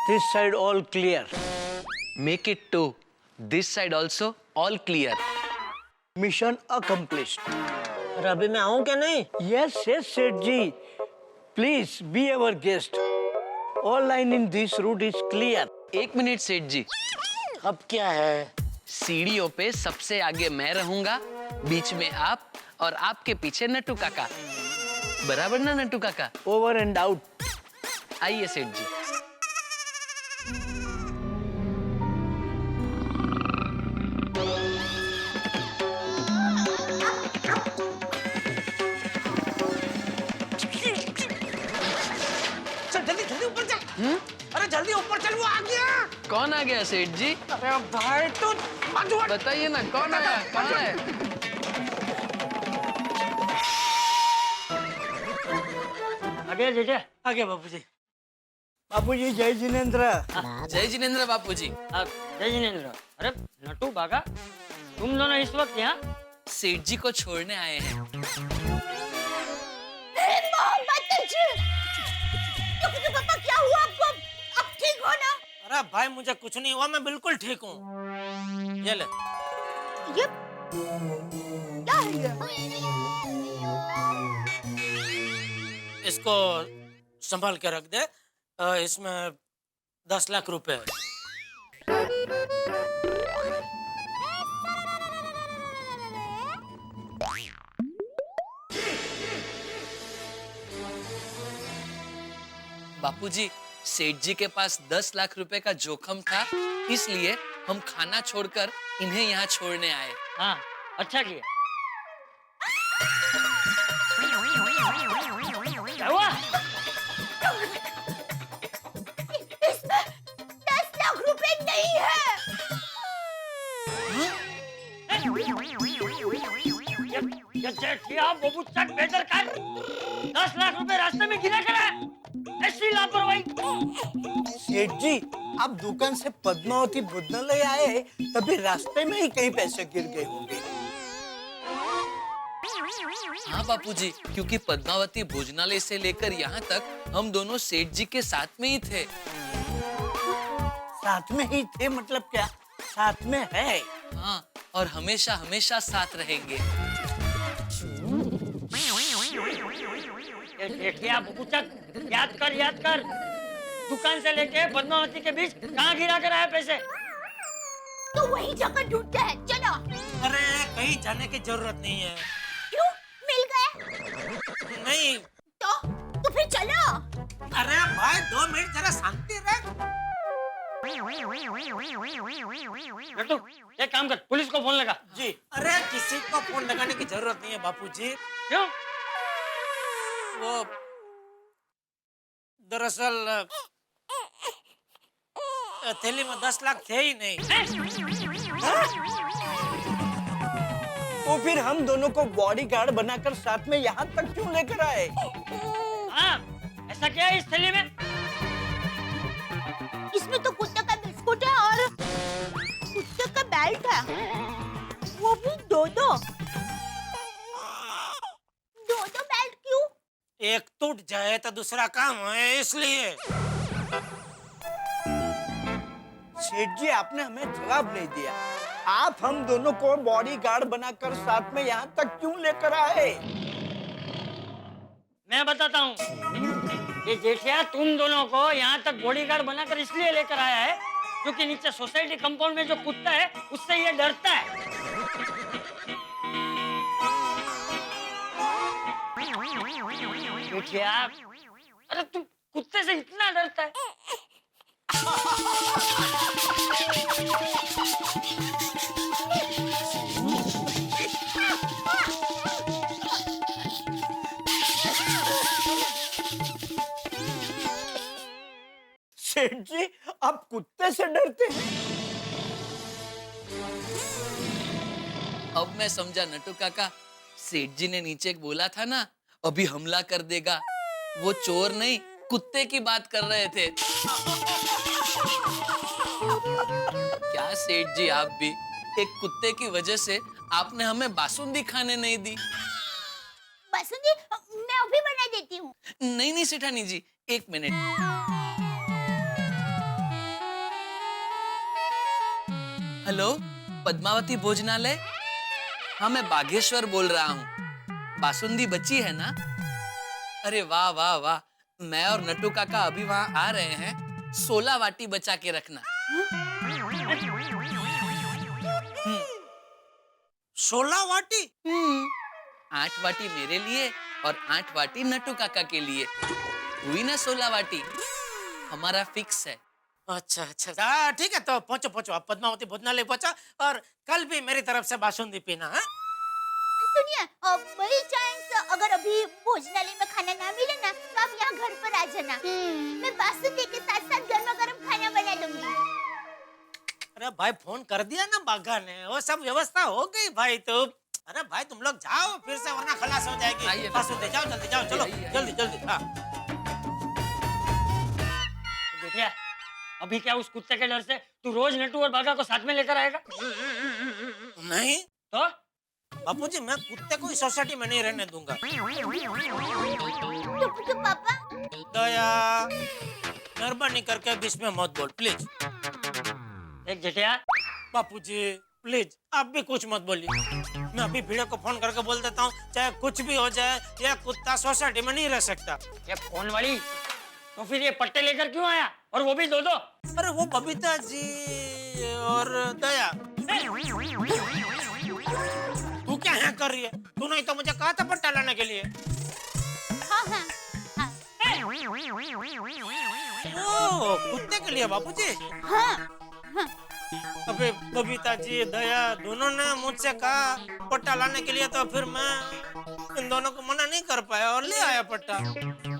This side all clear. Make it 2. This side also all clear. Mission accomplished. अरे अभी मैं आऊँ क्या नहीं? Yes, yes, सेठ जी. Please be our guest. All line in this route is clear. 1 minute सेठ जी। अब क्या है? सीढ़ियों पे सबसे आगे मैं रहूंगा, बीच में आप, और आपके पीछे नट्टू काका, बराबर ना नट्टू काका? Over and out. आइए सेठ जी। अरे जल्दी ऊपर चल, वो आ गया। कौन आ गया सेठ जी? अरे भाई तू बताइए ना, कौन आया? कौन है? आगे जीजा, आगे बापूजी। बापूजी जय जिनेंद्र। जय जिनेंद्र बापूजी। जय जिनेंद्र। अरे नट्टू बागा, तुम दोनों इस वक्त यहाँ? सेठ जी को छोड़ने आए हैं। पापा क्या हुआ आपको? अब ठीक हो ना? अरे भाई मुझे कुछ नहीं हुआ, मैं बिल्कुल ठीक हूँ। ये ले। ये क्या है ये? इसको संभाल के रख दे, इसमें 10 लाख रुपए है। बापूजी, सेठ जी के पास 10 लाख रुपए का जोखम था, इसलिए हम खाना छोड़कर इन्हें यहाँ छोड़ने आए। हाँ, अच्छा किया। क्या हुआ? इसमें 10 लाख रुपए नहीं है। ये जेठिया बाबू चक बेदरकार 10 लाख रुपए रास्ते में गिरा करा, ऐसी लापरवाही। सेठ जी, आप दुकान से पद्मावती भोजनालय आए, तभी रास्ते में ही कहीं पैसे गिर गए होंगे। हाँ बापूजी, क्योंकि पद्मावती भोजनालय से लेकर यहाँ तक हम दोनों सेठ जी के साथ में ही थे। साथ में ही थे मतलब क्या? साथ में है। हाँ, और हमेशा हमेशा साथ रहेंगे। याद कर, दुकान से लेके पद्मावती के बीच कहाँ गिरा कर आया पैसे? तो वही जगह ढूंढते हैं, चलो। अरे कहीं जाने की जरूरत नहीं है। क्यों? मिल गए? नहीं। तो फिर चलो। अरे भाई 2 मिनट जरा शांति रख। नट्टू, एक काम कर, पुलिस को फोन लगा। जी। अरे किसी को फोन लगाने की जरूरत नहीं है बापूजी। क्यों? वो दरअसल थैली में 10 लाख थे ही नहीं। तो फिर हम दोनों को बॉडीगार्ड बनाकर साथ में यहाँ तक क्यों लेकर आए? हाँ, ऐसा क्या है इस थैली में? इसमें तो कुत्ते का बिस्कुट है और कुत्ते का बेल्ट है, वो भी दो बेल्ट क्यों? एक टूट जाए तो दूसरा काम है, इसलिए। सेठ जी, आपने हमें जवाब नहीं दिया। आप हम दोनों को बॉडीगार्ड बनाकर साथ में यहाँ तक क्यों लेकर आए? मैं बताता हूँ। ये जेठिया तुम दोनों को यहाँ तक बॉडीगार्ड बनाकर इसलिए लेकर आया है क्योंकि नीचे सोसाइटी कंपाउंड में जो कुत्ता है उससे ये डरता है। जेठिया, अरे तुम कुत्ते से इतना डरता है? सेठ जी, आप कुत्ते से डरते हैं? अब मैं समझा नटू काका, सेठ जी ने नीचे बोला था ना अभी हमला कर देगा, वो चोर नहीं कुत्ते की बात कर रहे थे। क्या सेठ जी, आप भी एक कुत्ते की वजह से आपने हमें बासुंदी खाने नहीं दी। बासुंदी मैं अभी बना देती हूँ। नहीं नहीं सेठानी जी, एक मिनट। हेलो, पद्मावती भोजनालय? हाँ, मैं बागेश्वर बोल रहा हूँ। बासुंदी बची है ना? अरे वाह वाह वाह, मैं और नटू काका अभी वहाँ आ रहे हैं। 16 वाटी बचा के रखना। 16 वाटी? 8 वाटी मेरे लिए और 8 वाटी नटू काका के लिए। हुई ना 16 वाटी? हमारा फिक्स है। अच्छा अच्छा, ठीक है, तो पहुंचो आप पद्मावती भोजनालय पहुंचो और कल भी मेरी तरफ से बासुंदी पीना। हाँ, सुनिए, बाई चांस अगर अभी भोजनालय में खाना ना मिले ना तो आप यहाँ घर पर आ जाना। मैं बासुंदी के साथ साथ गर्मा गर्म खाना बना दूंगी। अरे भाई, फोन कर दिया ना बाघा ने, वो सब व्यवस्था हो गई भाई। तो अरे भाई तुम लोग जाओ फिर से, वरना खलास हो जाएगी। बासुंदी जाओ, जल्दी जाओ, चलो जल्दी। हाँ, देखिए, अभी क्या उस कुत्ते के डर से तू रोज नटू और बाघा को साथ में लेकर आएगा? नहीं तो बापूजी, मैं कुत्ते को इस सोसाइटी में नहीं रहने दूंगा। तो पापा, दया, मेहरबानी करके बीच में मत बोल प्लीज। एक जेठिया, बापूजी प्लीज आप भी कुछ मत बोलिए। मैं अभी भिड़े को फोन करके बोल देता हूँ, चाहे कुछ भी हो जाए, यह कुत्ता सोसाइटी में नहीं रह सकता। ये फोन वाली, तो फिर ये पट्टे लेकर क्यों आया, और वो भी दो? अरे वो बबीता जी और दया, तू क्या यहाँ कर रही है? तू नहीं तो मुझे कहा था पट्टा लाने के लिए। हाँ। ओ, कुत्ते के लिए बापूजी? हाँ। अबे बबीता जी, दया दोनों ने मुझसे कहा पट्टा लाने के लिए, तो फिर मैं इन दोनों को मना नहीं कर पाया और ले आया पट्टा।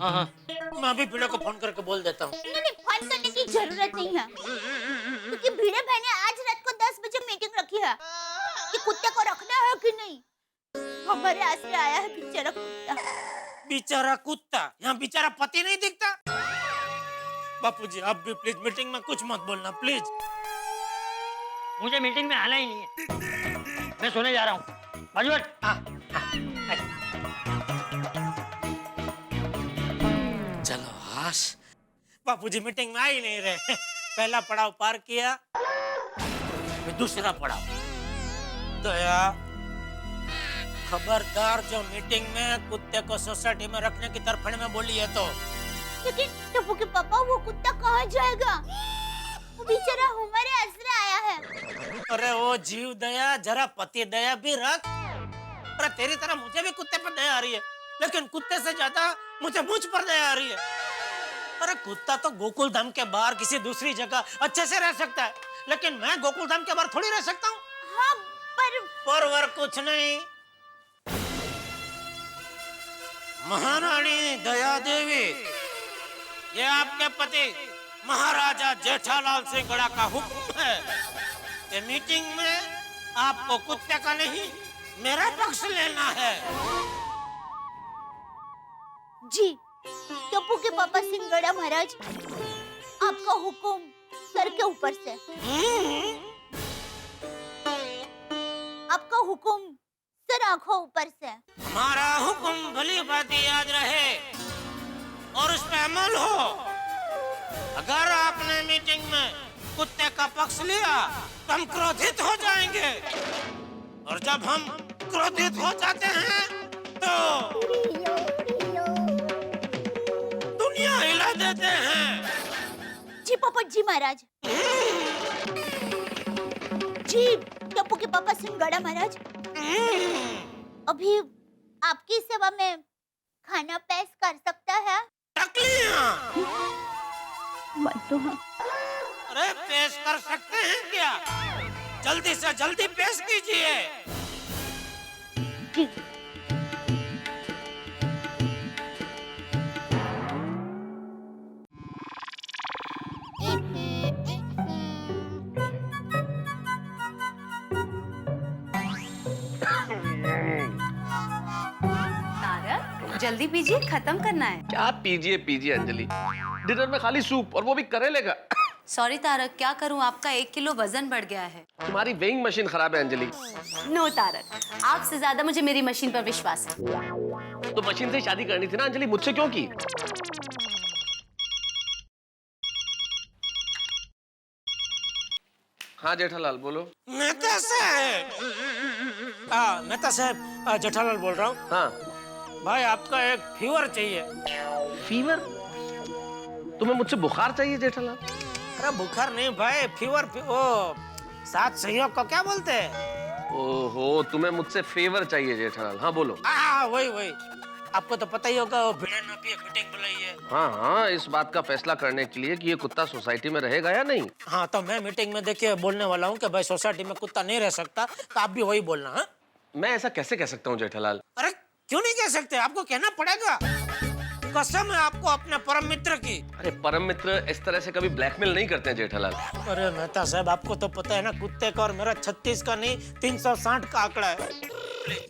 हाँ। मैं अभी भिड़े को फोन करके बोल देता हूँ। नहीं, फोन करने की जरूरत नहीं है, क्योंकि भिड़े भाई ने आज रात को 10 बजे मीटिंग रखी है कि कुत्ते को रखना है कि नहीं। हमारे आसरे आया है बेचारा कुत्ता। बेचारा कुत्ता? यहाँ बेचारा पति नहीं दिखता? बापूजी आप भी प्लीज मीटिंग में कुछ मत बोलना प्लीज। मुझे मीटिंग में आना ही नहीं है, मैं सोने जा रहा हूँ। बाजू हट। चलो हाश। बापूजी मीटिंग में आ ही नहीं रहे। पहला पड़ाव पार किया, दूसरा पड़ाव। दया, खबरदार जो मीटिंग में कुत्ते को सोसाइटी में रखने की तरफड़ में बोली है तो। लेकिन टप्पू के पापा, वो कुत्ता कहाँ जाएगा? वो बेचारा हमारे आसरे आया है। अरे वो जीव दया, जरा पति दया भी रख। अरे तेरी तरह मुझे भी कुत्ते पर दया आ रही है, लेकिन कुत्ते से ज्यादा मुझे मुझ पर दया आ रही है। अरे कुत्ता तो गोकुल धाम के बाहर किसी दूसरी जगह अच्छे से रह सकता है, लेकिन मैं गोकुल धाम के बाहर थोड़ी रह सकता हूँ। हाँ, पर कुछ नहीं। महारानी दया देवी, ये आपके पति महाराजा जेठालाल सिंह गड़ा का हुक्म है। ये मीटिंग में आपको कुत्ते का नहीं, मेरा पक्ष लेना है। जी टप्पू के पापा सिंगड़ा महाराज, आपका हुक्म सर के ऊपर से। आपका हुक्म सर आंखों ऊपर से। हमारा हुक्म भली बात याद रहे और उस पे अमल हो। अगर आपने मीटिंग में कुत्ते का पक्ष लिया तो हम क्रोधित हो जाएंगे, और जब हम क्रोधित हो जाते हैं तो दुनिया हिला देते हैं। जी पोपट जी महाराज। जी टप्पू के पापा सिंगड़ा महाराज, अभी आपकी सेवा में खाना पेश कर सकता है? मत तो हाँ। अरे पेश कर सकते हैं क्या? जल्दी से जल्दी पेश कीजिए। जी जल्दी पीजिए, खत्म करना है। क्या पीजिए पीजिए अंजलि, डिनर में खाली सूप और वो भी करेले का। सॉरी तारक, क्या करूं, आपका 1 किलो वजन बढ़ गया है। तुम्हारी वेइंग मशीन खराब है अंजलि। नो तारक, आपसे ज्यादा मुझे मेरी मशीन पर विश्वास है। तो मशीन से शादी करनी थी ना अंजलि, मुझसे क्यों की? हाँ जेठालाल बोलो। मेहता साहब, जेठालाल बोल रहा हूँ। हाँ भाई आपका एक फीवर चाहिए। फीवर? तुम्हें मुझसे बुखार चाहिए जेठालाल? अरे बुखार नहीं भाई, फीवर। ओ सात सहयोग को क्या बोलते हैं? ओहो, तुम्हें मुझसे फेवर चाहिए जेठालाल। हाँ बोलो। वही आपको तो पता ही होगा, वो भिड़े ना पिए मीटिंग बुलाई है। हाँ, इस बात का फैसला करने के लिए कि ये कुत्ता सोसाइटी में रहेगा या नहीं। हाँ, तो मैं मीटिंग में देखिए बोलने वाला हूँ कि भाई सोसाइटी में कुत्ता नहीं रह सकता, तो आप भी वही बोलना। हाँ, मैं ऐसा कैसे कह सकता हूँ जेठालाल? अरे क्यों नहीं कह सकते, आपको कहना पड़ेगा। कसम है आपको अपने परम मित्र की। अरे परम मित्र इस तरह से कभी ब्लैकमेल नहीं करते हैं जेठालाल। अरे मेहता साहब, आपको तो पता है ना, कुत्ते का और मेरा 36 का नहीं 360 का आंकड़ा है।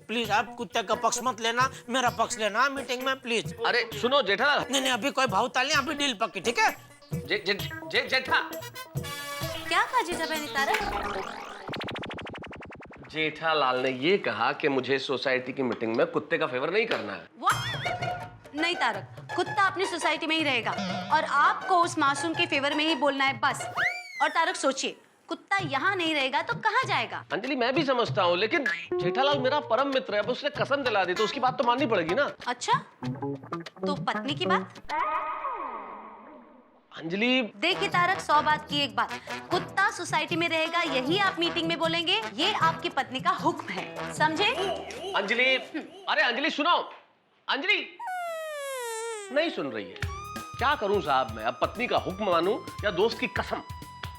प्लीज आप कुत्ते का पक्ष मत लेना, मेरा पक्ष लेना मीटिंग में प्लीज। अरे सुनो जेठालाल। नहीं, अभी कोई भावताल नहीं, अभी डील पक्की, ठीक है? जेठा क्या कहा जीजा बहनी तारक? जेठालाल ने ये कहा कि मुझे सोसाइटी की मीटिंग में कुत्ते का फेवर नहीं करना है। What? नहीं तारक, कुत्ता अपनी सोसाइटी में ही रहेगा और आपको उस मासूम के फेवर में ही बोलना है बस। और तारक सोचिए, कुत्ता यहाँ नहीं रहेगा तो कहाँ जाएगा? अंजलि मैं भी समझता हूँ, लेकिन जेठालाल मेरा परम मित्र है, उसने कसम दिला दी तो उसकी बात तो माननी पड़ेगी ना। अच्छा, तो पत्नी की बात? अंजलि देखिए तारक, 100 बात की एक बात, कुत्ता सोसाइटी में रहेगा यही आप मीटिंग में बोलेंगे, ये आपकी पत्नी का हुक्म है, समझे? अंजलि, अरे अंजलि सुनो। अंजलि नहीं सुन रही है। क्या करूं साहब मैं, अब पत्नी का हुक्म मानूं या दोस्त की कसम?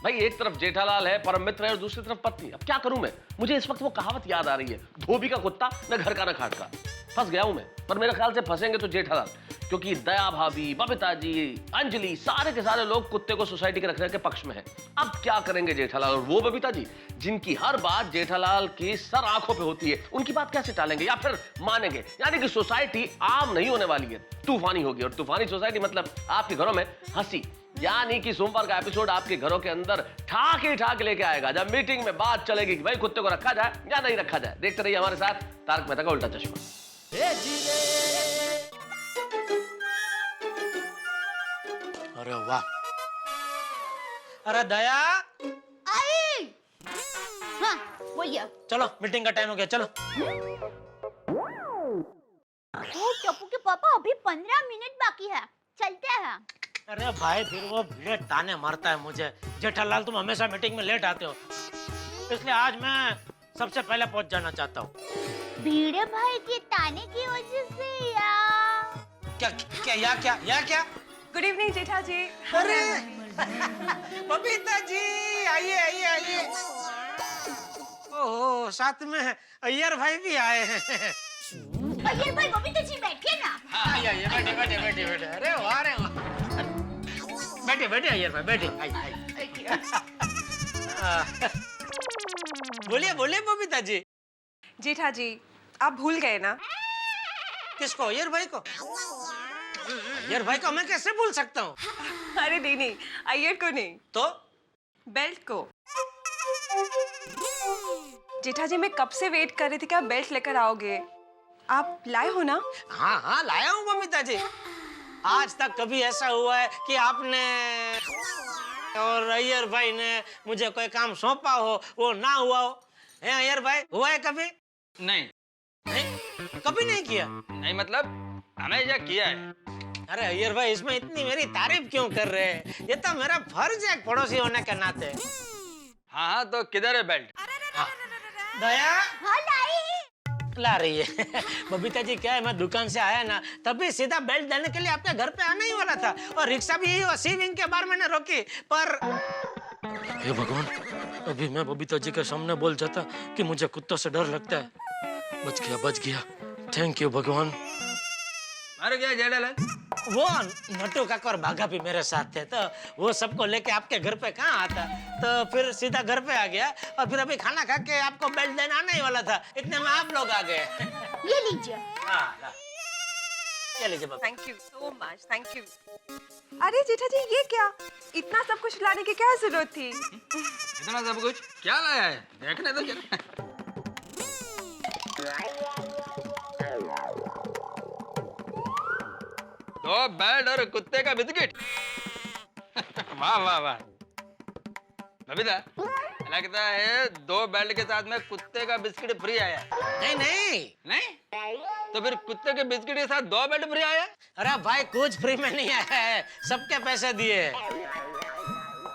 भाई एक तरफ जेठालाल है, परम मित्र है, और दूसरी तरफ पत्नी। अब क्या करूं मैं? मुझे इस वक्त वो कहावत याद आ रही है, धोबी का कुत्ता न घर का न खाट का। फंस गया हूं मैं, पर मेरे ख्याल से फंसेंगे तो जेठालाल, क्योंकि दया भाभी, बबीता जी, अंजलि, सारे के सारे लोग कुत्ते को सोसाइटी के रखने के पक्ष में हैं। अब क्या करेंगे जेठालाल? और वो बबीता जी जिनकी हर बात जेठालाल की सर आंखों पे होती है, उनकी बात कैसे टालेंगे या फिर मानेंगे? यानी कि सोसाइटी आम नहीं होने वाली है, तूफानी होगी। और तूफानी सोसाइटी मतलब आपके घरों में हंसी, यानी कि सोमवार का एपिसोड आपके घरों के अंदर ठाक लेके आएगा, जब मीटिंग में बात चलेगी कि भाई कुत्ते को रखा जाए या नहीं रखा जाए। देखते रहिए हमारे साथ तारक मेहता का उल्टा चश्मा। अरे वाह, अरे दया आई। हाँ बोलिए। चलो मीटिंग का टाइम हो गया, चलो। ओ टप्पू के पापा, अभी 15 मिनट बाकी है, चलते हैं। अरे भाई फिर वो भिड़े ताने मारता है मुझे। जेठालाल तुम हमेशा मीटिंग में लेट आते हो, इसलिए आज मैं सबसे पहले पहुंच जाना चाहता हूँ। भीड़े भाई के ताने की वजह से क्या? गुड इवनिंग जेठा जी। अरे बबीता जी, आइए। ओहो, साथ में अय्यर भाई भी आए हैं। अय्यर भाई, बबीता जी बैठिए ना। आइए, बैठे। अरे वाह। बैठे अय्यर भाई, बैठे। बोलिए बबीता जी। जेठा जी, आप भूल गए ना? किसको? अय्यर भाई को? अय्यर भाई को मैं कैसे भूल सकता हूँ? अरे नहीं, अय्यर को नहीं, तो बेल्ट को। जेठा जी, मैं कब से वेट कर रही थी कि आप बेल्ट लेकर आओगे। आप लाए हो ना? हाँ लाया हूँ बबीता जी। आज तक कभी ऐसा हुआ है कि आपने और अय्यर भाई ने मुझे कोई काम सौंपा हो, वो ना हुआ हो? है अय्यर भाई, हुआ है कभी? नहीं कभी नहीं किया? नहीं मतलब हमेशा किया है। अरे अय्यर भाई, इसमें इतनी मेरी तारीफ क्यों कर रहे हैं? ये तो मेरा फर्ज है पड़ोसी होने के नाते। हाँ तो किधर है बेल्ट? दया हाँ लाई। ला रही है। बबीता जी, क्या है, मैं दुकान से आया ना, तभी सीधा बेल्ट देने के लिए आपके घर पे आने ही वाला था, और रिक्शा भी यही उसी विंग के बार मैंने रोकी, पर हे भगवान, अभी मैं बबीता जी के सामने बोल जाता कि मुझे कुत्तों से डर लगता है। बच गया। थैंक यू भगवान। अरे क्या जेठालाल? वो नट्टू काका और बाघा भी मेरे साथ थे, तो वो सबको लेके आपके घर पे कहाँ आता, तो फिर सीधा घर पे आ गया, और फिर अभी खाना खा के आपको बेल्ट देना आने ही वाला था, इतने में आप लोग आ गए। ये लीजिए। हाँ, ये लीजिए बाबा। Thank you so much, thank you. अरे जेठा जी, ये क्या? इतना सब कुछ लाने की क्या जरूरत थी? इतना सब कुछ क्या लाया है? देखने तो जरा। दो बेल्ट और कुत्ते का बिस्किट। वाह वाह वाह। बबीता, लगता है 2 बेल्ट के साथ में कुत्ते का बिस्किट फ्री आया। नहीं? तो फिर कुत्ते के बिस्किट के साथ 2 बेल्ट फ्री आया? अरे भाई, कुछ फ्री में नहीं आया है, सबके पैसे दिए।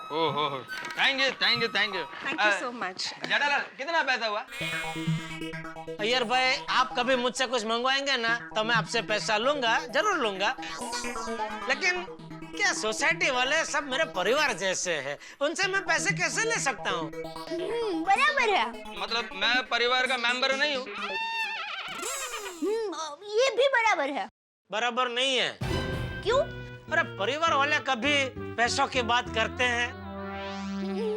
ओहो, thank you. Thank you so much. Jethalal, कितना पैसा हुआ? अय्यर भाई, आप कभी मुझसे कुछ मंगवाएंगे ना, तो मैं आपसे पैसा लूंगा, जरूर लूंगा, लेकिन क्या सोसाइटी वाले सब मेरे परिवार जैसे हैं, उनसे मैं पैसे कैसे ले सकता हूँ? बराबर है। मतलब मैं परिवार का मेंबर नहीं हूँ? ये भी बराबर है। बराबर नहीं है। क्यों? अरे परिवार वाले कभी पैसों की बात करते हैं?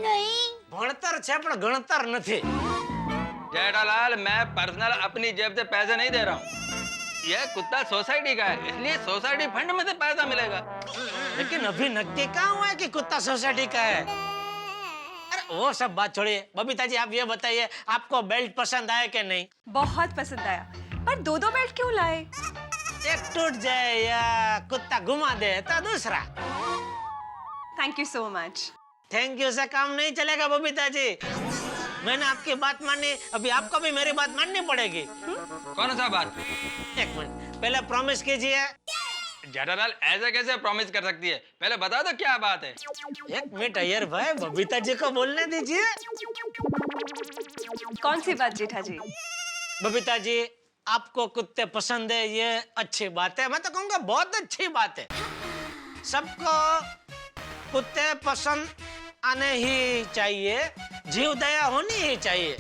नहीं। भणतर छे पण गणतर नहीं। जेठालाल, मैं पर्सनल अपनी जेब से पैसे नहीं दे रहा हूँ। यह कुत्ता सोसाइटी का है, इसलिए सोसाइटी फंड में से पैसा मिलेगा। लेकिन अभी नक्की कहाँ हुआ है कि कुत्ता सोसाइटी का है? अरे वो सब बात छोड़िए, बबीता जी आप ये बताइए, आपको बेल्ट पसंद आया कि नहीं? बहुत पसंद आया, पर 2 बेल्ट क्यों लाए? एक टूट जाए या कुत्ता घुमा दे तो दूसरा। Thank you so much. Thank you से काम नहीं चलेगा बबीता जी, मैंने आपकी बात मानी, अभी आपको भी मेरी बात माननी पड़ेगी। कौन सा बात? एक मिनट, पहले प्रॉमिस कीजिए। जेठालाल, ऐसे कैसे प्रॉमिस कर सकती है? पहले बता दो क्या बात है। एक मिनट अय्यर भाई, बबीता जी को बोलने दीजिए। कौन सी बात जेठा जी? बबीता जी, आपको कुत्ते पसंद है, ये अच्छी बात है, मैं तो कहूँगा बहुत अच्छी बात है। सबको कुत्ते पसंद आने ही चाहिए, जीव दया होनी ही चाहिए,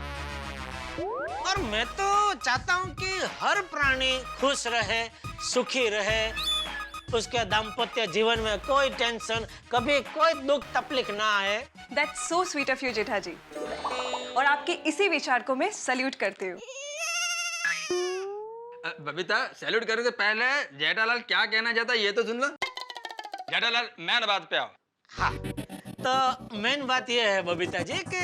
और मैं तो चाहता हूँ कि हर प्राणी खुश रहे, सुखी रहे, उसके दाम्पत्य जीवन में कोई टेंशन, कभी कोई दुख तकलीफ ना आए। That's so sweet of you जेठा जी, और आपके इसी विचार को मैं सल्यूट करती हूँ। बबीता, सैल्यूट करने से पहले जेठालाल क्या कहना चाहता है ये तो सुन लो। जेठालाल, मेन बात पे आओ। हाँ, तो मेन बात ये है बबीता जी कि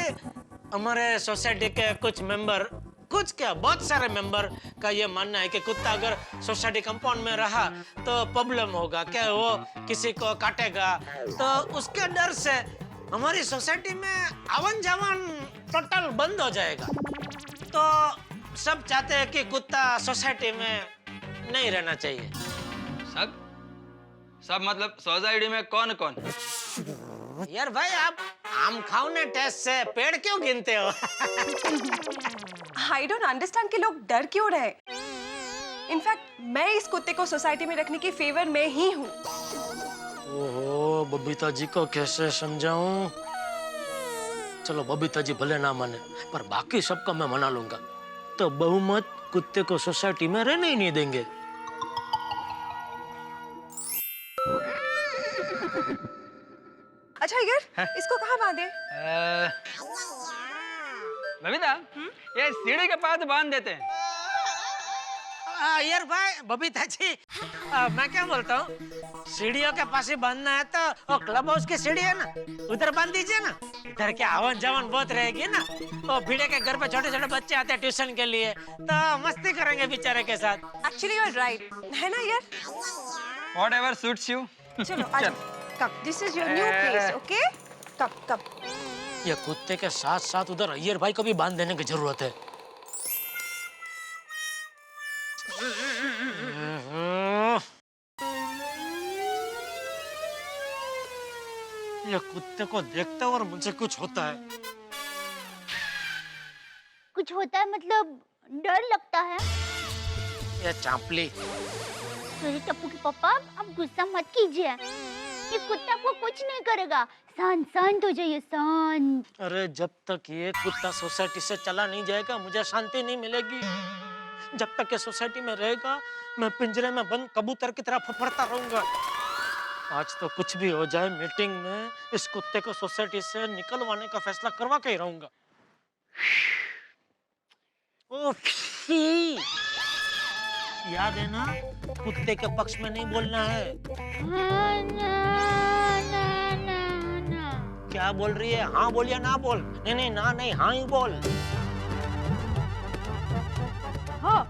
हमारे सोसाइटी के कुछ मेंबर, कुछ क्या बहुत सारे मेंबर का ये मानना है कि कुत्ता अगर सोसाइटी कंपाउंड में रहा तो प्रॉब्लम होगा, क्या वो किसी को काटेगा, तो उसके डर से हमारी सोसाइटी में आवन जावन टोटल बंद हो जाएगा। तो सब चाहते हैं कि कुत्ता सोसाइटी में नहीं रहना चाहिए। सब मतलब सोसाइटी में कौन कौन? यार भाई, आप आम खाओने टेस्ट से पेड़ क्यों गिनते हो? I don't understand कि लोग डर क्यों रहे। इनफैक्ट मैं इस कुत्ते को सोसाइटी में रखने की फेवर में ही हूँ। ओहो, बबीता जी को कैसे समझाऊं? चलो बबीता जी भले ना माने, पर बाकी सबको मैं मना लूंगा। तो बहुमत कुत्ते को सोसाइटी में रहने ही नहीं देंगे। अच्छा यार, इसको कहाँ बांधे? बबीता, ये सीढ़ी के पास बांध देते हैं। यार भाई बबीता जी, मैं क्या बोलता हूँ, सीढ़ियों के पास ही बांधना है तो वो क्लब हाउस की सीढ़ी है ना, उधर बांध दीजिए ना। इधर क्या आवन जावन बहुत रहेगी ना। वो भिड़े के घर पे छोटे छोटे बच्चे आते हैं ट्यूशन के लिए, तो मस्ती करेंगे बेचारे के साथ। एक्चुअली यू आर राइट, है ना यार? Whatever suits you. चलो आज cup, this is your new place, okay? Cup. ये कुत्ते के साथ साथ उधर अय्यर भाई को भी बांध देने की जरूरत है। ये कुत्ते को देखते और मुझे कुछ होता है। कुछ होता है मतलब डर लगता है। ये चांपली। सॉरी टप्पू के पापा, आप गुस्सा मत कीजिए। ये कुत्ता को कुछ नहीं करेगा। शांत हो जाइए, शांत। अरे जब तक ये कुत्ता सोसाइटी से चला नहीं जाएगा मुझे शांति नहीं मिलेगी। जब तक ये सोसाइटी में रहेगा मैं पिंजरे में बंद कबूतर की तरह फफड़ता रहूंगा। आज तो कुछ भी हो जाए, मीटिंग में इस कुत्ते को सोसाइटी से निकलवाने का फैसला करवा के ही रहूंगा। याद है ना, कुत्ते के पक्ष में नहीं बोलना है। क्या बोल रही है? हाँ बोल या ना बोल? नहीं ना नहीं, हाँ ही बोल। हाँ।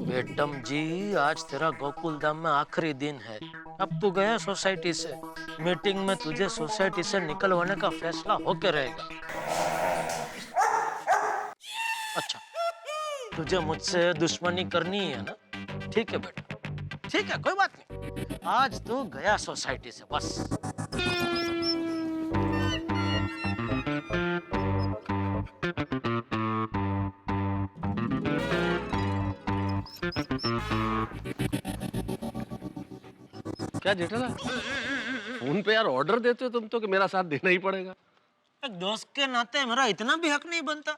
बेटम जी, आज तेरा गोकुल धाम में आखिरी दिन है। अब तू गया सोसाइटी से, मीटिंग में तुझे सोसाइटी से निकलवाने का फैसला होके रहेगा। अच्छा, तुझे मुझसे दुश्मनी करनी है ना? ठीक है बेटा, ठीक है, कोई बात नहीं। आज तू गया सोसाइटी से, बस। क्या जेठालाल, फोन पे यार ऑर्डर देते हो तुम तो कि मेरा साथ देना ही पड़ेगा। एक दोस्त के नाते मेरा इतना भी हक नहीं बनता।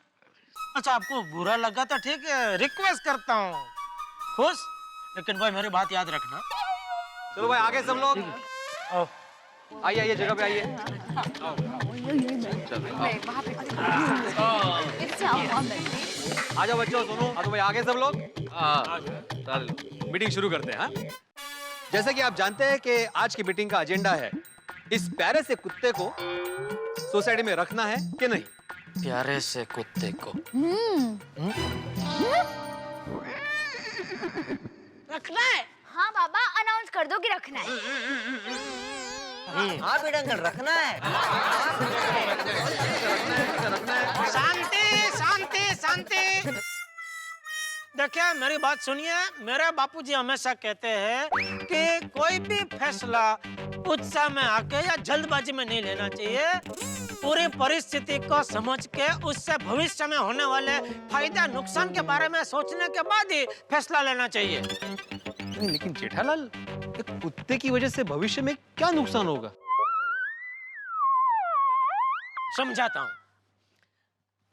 अच्छा, आपको बुरा लगा तो ठीक है, रिक्वेस्ट करता हूँ, खुश, लेकिन भाई मेरी बात याद रखना। चलो भाई आगे सब लोग आइए जगह पे आइए। आ जाओ बच्चों, सुनो। आ तो भाई आगे सब लोग। मीटिंग शुरू करते हैं। हाँ, जैसे कि आप जानते हैं कि आज की मीटिंग का एजेंडा है इस प्यारे से कुत्ते को सोसाइटी में रखना है कि नहीं। प्यारे से कुत्ते को रखना है। हाँ बाबा, अनाउंस कर दो कि रखना है। हाँ बेटा अंकल, रखना है। शांति शांति शांति। देखिए मेरी बात सुनिए, मेरे बापूजी हमेशा कहते हैं कि कोई भी फैसला उत्साह में आके या जल्दबाजी में नहीं लेना चाहिए। पूरी परिस्थिति को समझ के उससे भविष्य में होने वाले फायदा नुकसान के बारे में सोचने के बाद ही फैसला लेना चाहिए। लेकिन जेठालाल, एक कुत्ते की वजह से भविष्य में क्या नुकसान होगा? समझाता हूँ।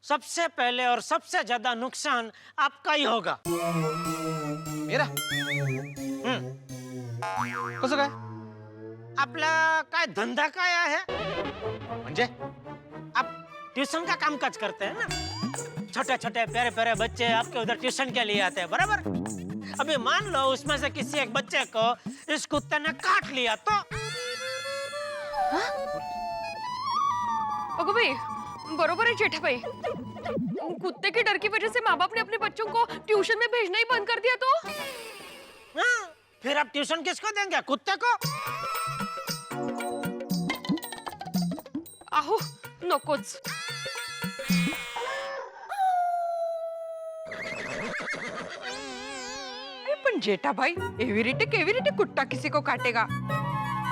सबसे पहले और सबसे ज्यादा नुकसान आपका ही होगा। मेरा? कसं काय? आपला काय धंधा काय आहे? म्हणजे? आप ट्यूशन का कामकाज करते हैं ना? छोटे छोटे प्यारे प्यारे बच्चे आपके उधर ट्यूशन के लिए आते हैं, बराबर? अभी मान लो उसमें से किसी एक बच्चे को इस कुत्ते ने काट लिया तो? ओगो भाई, बरोबर है जेठा भाई। कुत्ते के डर की वजह से माँ बाप ने अपने बच्चों को ट्यूशन में भेजना ही बंद कर दिया तो? हाँ, फिर आप ट्यूशन किसको देंगे? कुत्ते को? आहो, नकोच। अरे पण जेठा भाई, एवी रीते कुत्ता किसी को काटेगा?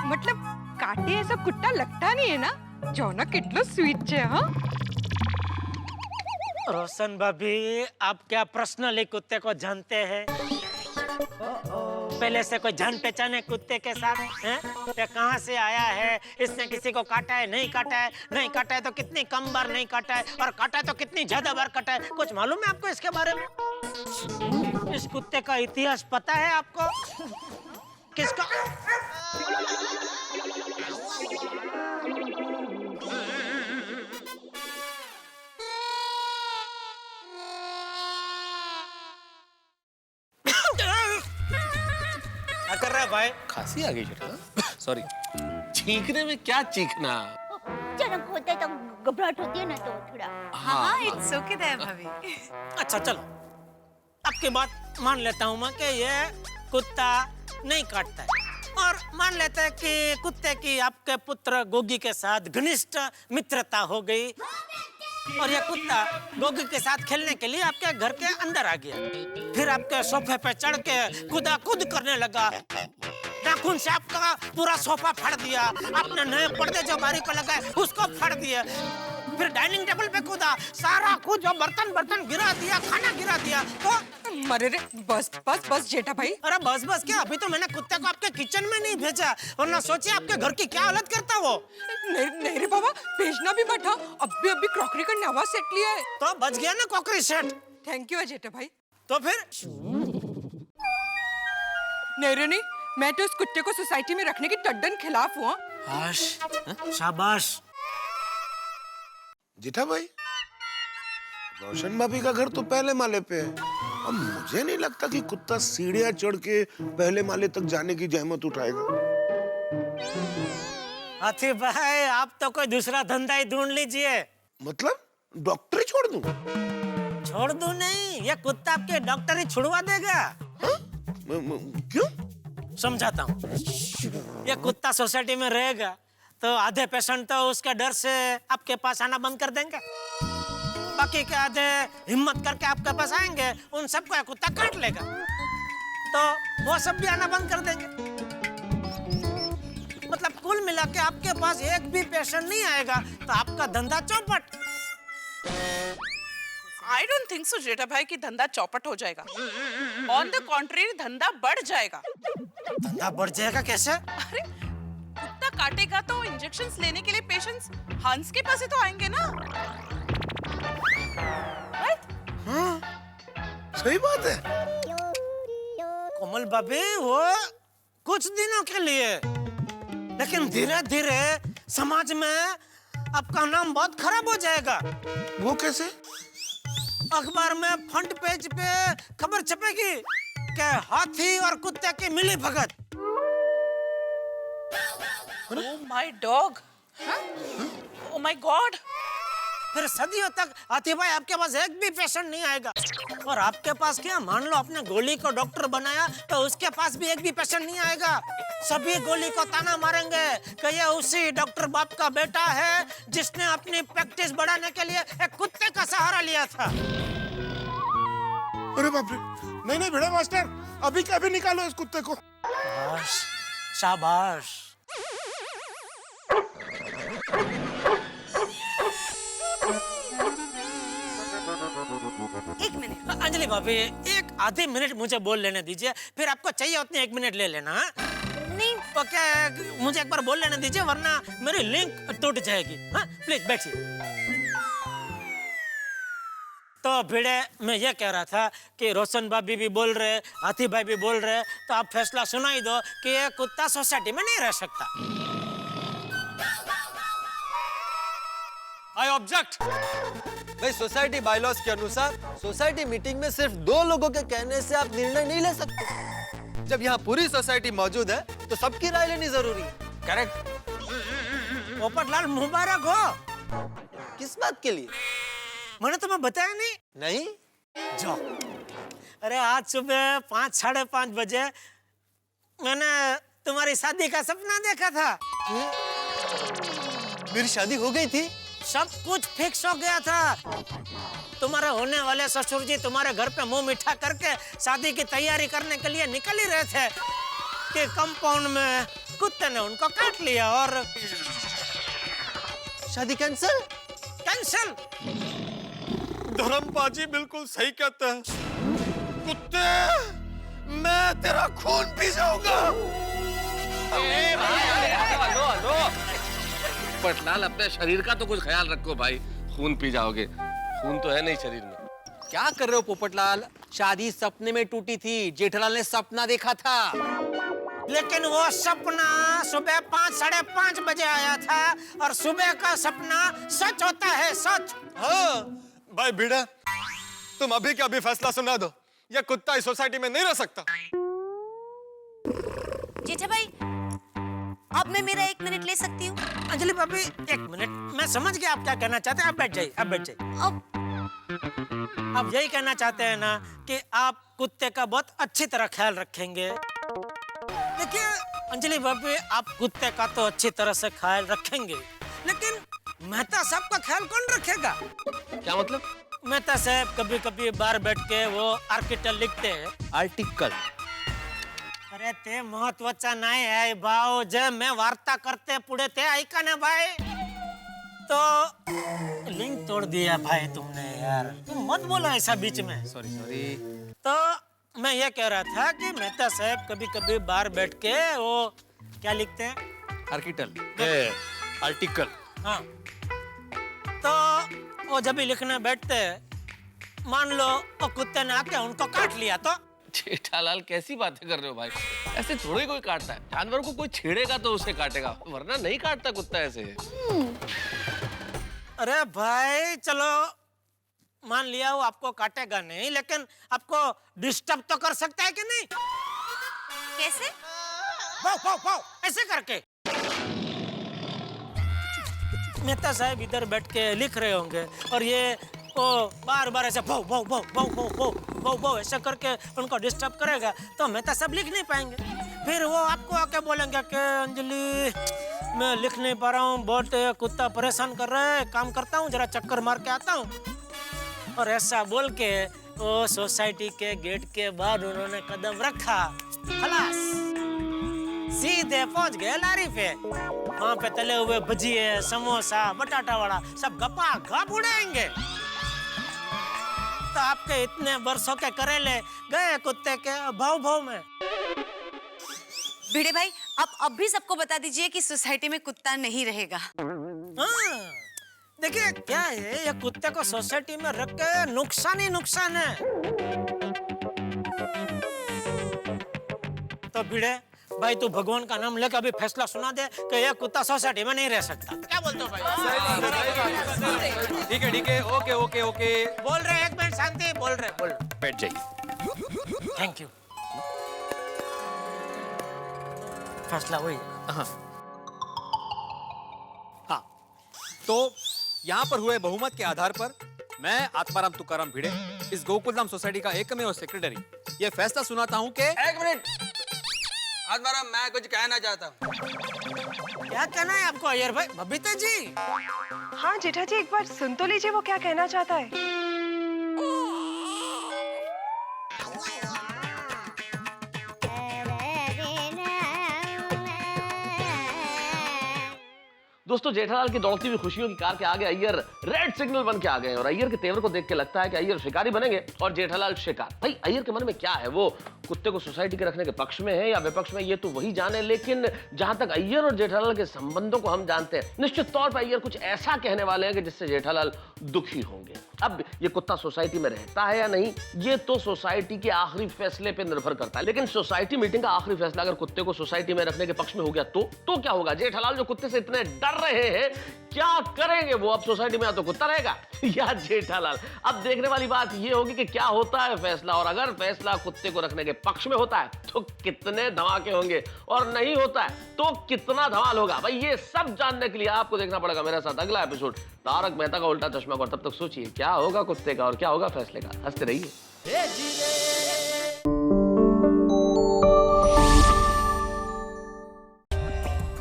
मतलब काटे ऐसा कुत्ता लगता नहीं है ना? जो ना कितलो स्वीट है। हाँ, रोशन भाभी, आप क्या पर्सनली कुत्ते को जानते हैं? पहले से कोई जान पहचाने कुत्ते के साथ हैं? ये कहाँ से आया है? इसने किसी को काटा है, नहीं काटा है? नहीं काटा है तो कितनी कम बार नहीं काटा है, और काटा है तो कितनी ज्यादा बार काटा है? कुछ मालूम है आपको इसके बारे में? इस कुत्ते का इतिहास पता है आपको? किसका? क्या कर रहा है भाई? खांसी आ गई सॉरी। चीखने में क्या चीखना? अचानक होता है तो घबराहट होती है ना, तो थोड़ा। हाँ, इट्स ओके देयर भाभी। अच्छा चलो, आपकी बात मान लेता हूँ मैं कि ये कुत्ता नहीं काटता है, और मान लेते हैं कि कुत्ते की आपके पुत्र गोगी के साथ घनिष्ठ मित्रता हो गई, और ये कुत्ता गोगी के साथ खेलने के लिए आपके घर के अंदर आ गया, फिर आपके सोफे पे चढ़ के कूद करने लगा, नाखून से आपका पूरा सोफा फाड़ दिया, आपने नए पर्दे जो बारी को लगाए उसको फाड़ दिया, फिर डाइनिंग टेबल पे कूदा, सारा कुछ जो बर्तन गिरा दिया, खाना गिरा दिया। तो अरे रे, बस बस बस जेठा भाई। अरे बस बस क्या, अभी तो मैंने कुत्ते को आपके किचन में नहीं भेजा, वरना सोचिए आपके घर की क्या हालत करता वो। नहीं रे बाबा, भेजना भी मत। अभी क्रॉकरी का नवा सेट लिया है। तो बच गया ना क्रॉकरी सेट। थैंक यू जेठा भाई। तो फिर नहीं, मैं तो इस कुत्ते को सोसाइटी में रखने की टड्डन खिलाफ हूँ। शाबाश। जेठा भाई, रोशन भाभी का घर तो पहले माले पे है, अब मुझे नहीं लगता कि कुत्ता सीढ़ियां चढ़ के पहले माले तक जाने की जहमत उठाएगा। हाथी भाई, आप तो कोई दूसरा धंधा ही ढूंढ लीजिए। मतलब डॉक्टरी छोड़ दूं? छोड़ दूं नहीं, ये कुत्ता आपके डॉक्टरी छुड़वा देगा। क्यों? समझाता हूँ। ये कुत्ता सोसाइटी में रहेगा तो आधे पेशेंट तो उसके डर से आपके पास आना बंद कर देंगे, बाकी के आधे हिम्मत करके आपके पास आएंगे, उन सबको ये कुत्ता काट लेगा, तो वो सब भी आना बंद कर देंगे। मतलब कुल मिला के आपके पास एक भी पेशेंट नहीं आएगा तो आपका धंधा चौपट। आई डोंट थिंक सो जेठा भाई कि धंधा चौपट हो जाएगा। ऑन द कॉन्ट्रेरी, धंधा बढ़ जाएगा। धंधा बढ़ जाएगा कैसे? अरे कुत्ता काटेगा तो इंजेक्शंस लेने के लिए पेशेंट्स हंस के पास ही तो आएंगे ना। हाँ, सही बात है। कोमल भाभी, वो कुछ दिनों के लिए, लेकिन धीरे धीरे समाज में आपका नाम बहुत खराब हो जाएगा। वो कैसे? अखबार में फ्रंट पेज पे खबर छपेगी कि हाथी और कुत्ते की मिली भगत। Oh my dog, oh my god. फिर सदियों तक हाथी भाई आपके पास एक भी पेशेंट नहीं आएगा, और आपके पास क्या, मान लो आपने गोली को डॉक्टर बनाया तो उसके पास भी एक भी पेशेंट नहीं आएगा। सभी गोली को ताना मारेंगे कि ये उसी डॉक्टर बाप का बेटा है जिसने अपनी प्रैक्टिस बढ़ाने के लिए एक कुत्ते का सहारा लिया था। अरे बाप रे, नहीं भिड़ा मास्टर, अभी के अभी निकालो इस कुत्ते को। शाबाश। एक मिनट अंजलि भाभी, एक आधे मिनट मुझे बोल लेने दीजिए, फिर आपको चाहिए उतने 1 मिनट ले लेना। नहीं ओके, मुझे एक बार बोल लेने दीजिए, वरना मेरी लिंक टूट जाएगी। हाँ प्लीज बैठिए। तो भिड़े, मैं ये कह रहा था कि रोशन भाभी भी बोल रहे, हाथी भाई भी बोल रहे, तो आप फैसला सुना ही दो कि ये कुत्ता सोसाइटी में नहीं रह सकता। I object. भाई, सोसाइटी बायलॉज के अनुसार सोसाइटी मीटिंग में सिर्फ 2 लोगों के कहने से आप निर्णय नहीं ले सकते। जब यहाँ पूरी सोसाइटी मौजूद है तो सबकी राय लेनी जरूरी है। करेक्ट? पोपटलाल मुबारक हो। किस बात के लिए? मैंने तुम्हें बताया नहीं? जाओ। अरे आज सुबह 5, 5:30 बजे मैंने तुम्हारी शादी का सपना देखा था। मेरी शादी हो गई थी? सब कुछ फिक्स हो गया था। तुम्हारे होने वाले ससुर जी तुम्हारे घर पे मुंह मीठा करके शादी की तैयारी करने के लिए निकल ही रहे थे कि कंपाउंड में कुत्ते ने उनको काट लिया और शादी कैंसिल। कैंसिल? धर्मपाजी बिल्कुल सही कहते हैं। कुत्ते, मैं तेरा खून पी जाऊंगा। पटलाल, अपने शरीर का तो कुछ ख्याल रखो भाई। खून पी जाओगे, खून तो है नहीं शरीर में। क्या कर रहे हो पोपटलाल? शादी सपने में टूटी थी, जेठालाल ने सपना देखा था। लेकिन वो सपना सुबह 5, 5:30 बजे आया था और सुबह का सपना सच होता है, सच। हाँ भाई भिड़े, तुम अभी के अभी फैसला सुना दो, ये कुत्ता इस सोसाइटी में नहीं रह सकता। जेठा भाई, अब मैं मेरा 1 मिनट ले सकती हूँ? अंजलि भाभी 1 मिनट, मैं समझ गया आप क्या कहना चाहते हैं। आप बैठ जाइए, आप बैठ जाइए। अब यही कहना चाहते हैं ना कि आप कुत्ते का बहुत अच्छी तरह ख्याल रखेंगे। देखिए अंजलि भाभी, आप कुत्ते का तो अच्छी तरह से ख्याल रखेंगे, लेकिन मेहता साहब का ख्याल कौन रखेगा? क्या मतलब? मेहता साहब कभी कभी बाहर बैठ के वो आर्टिकल लिखते हैं। आर्टिकल? अरे ते महत्वाचा नाही आहे भाऊ, जे मैं वार्ता करते पुढे ते ऐका ना भाई। तो लिंक तोड़ दिया भाई तुमने यार, तुम मत बोलो ऐसा बीच में। Sorry sorry. तो मैं ये कह रहा था कि मेहता साहब कभी कभी बाहर बैठ के वो क्या लिखते हैं? आर्टिकल। हाँ, तो वो जब भी लिखने बैठते हैं, मान लो वो कुत्ते ने आके उनको काट लिया तो? जेठालाल कैसी बातें कर रहे हो भाई, ऐसे थोड़ी कोई काटता है। जानवर को कोई छेड़ेगा तो उसे काटेगा, वरना नहीं काटता कुत्ता ऐसे। अरे भाई चलो मान लिया वो आपको काटेगा नहीं, लेकिन आपको डिस्टर्ब तो कर सकता है कि नहीं? कैसे? पाओ पाओ पाओ ऐसे करके। मेहता साहब इधर बैठ के लिख रहे होंगे और ये वो बार बार ऐसे भाव भाव भाव भाव भाव भाव भाव भाव ऐसा करके उनको डिस्टर्ब करेगा तो मेहता साहब लिख नहीं पाएंगे। फिर वो आपको आके बोलेंगे कि अंजलि मैं लिख नहीं पा रहा हूँ, बहुत कुत्ता परेशान कर रहा है, काम करता हूँ, जरा चक्कर मार के आता हूँ। और ऐसा बोल के वो सोसाइटी के गेट के बाहर उन्होंने कदम रखा, खलास सीधे पहुंच गए लारी पे। वहाँ पे तले हुए भजिए, समोसा, बटाटा वड़ा सब गपा गप उड़ाएंगे। तो आपके इतने वर्षों के करेले गए कुत्ते के भाव भाव में। भिड़े भाई, आप अब भी सबको बता दीजिए कि सोसाइटी में कुत्ता नहीं रहेगा। हाँ, देखिए क्या है, ये कुत्ते को सोसाइटी में रख के नुकसान ही नुकसान है। तो भिड़े भाई, तू भगवान का नाम लेकर अभी फैसला सुना दे कि ये कुत्ता सोसाइटी में नहीं रह सकता। क्या बोलते हो भाई? ठीक है, ओके ओके ओके। बोल रहे, 1 मिनट शांति, बोल रहे, बोल। बैठ जाइए। Thank you. फैसला हुई। हाँ, तो यहाँ पर हुए बहुमत के आधार पर मैं आत्माराम तुकाराम भिड़े, इस गोकुलधाम सोसाइटी का एकमेव सेक्रेटरी, ये फैसला सुनाता हूँ कि 1 मिनट आत्माराम, मैं कुछ कहना चाहता हूँ। क्या कहना है आपको अय्यर भाई? बबीता जी। हाँ जेठा जी, एक बार सुन तो लीजिए वो क्या कहना चाहता है। दोस्तों, जेठालाल की दौड़ती हुई खुशियों की कार के आगे अय्यर रेड सिग्नल बन के आ गए और अय्यर के तेवर को देख के लगता है कि अय्यर शिकारी बनेंगे और जेठालाल शिकार। भाई अय्यर के मन में क्या है, वो कुत्ते को सोसाइटी के रखने के पक्ष में है या विपक्ष में, ये तो वही जाने। लेकिन जहां तक अय्यर और जेठालाल के संबंधों को हम जानते हैं, निश्चित तौर पर अय्यर कुछ ऐसा कहने वाले हैं कि जिससे जेठालाल दुखी होंगे। अब ये कुत्ता सोसाइटी में रहता है या नहीं, ये तो सोसाइटी के आखिरी फैसले पर निर्भर करता है। लेकिन सोसाइटी मीटिंग का आखिरी फैसला अगर कुत्ते को सोसाइटी में रखने के पक्ष में हो गया तो क्या होगा? जेठालाल जो कुत्ते से इतने डर रहे हैं, क्या करेंगे वो? अब सोसाइटी में या तो कुत्ता रहेगा या जेठालाल? अब देखने वाली बात ये होगी कि क्या होता है फैसला, और अगर फैसला कुत्ते को रखने के पक्ष में होता है तो कितने धमाके होंगे, और नहीं होता है तो कितना धमाल होगा। भाई ये सब जानने के लिए आपको देखना पड़ेगा मेरे साथ अगला एपिसोड तारक मेहता का उल्टा चश्मा पर। तब तक सोचिए क्या होगा कुत्ते का और क्या होगा फैसले का। हंसते रहिए।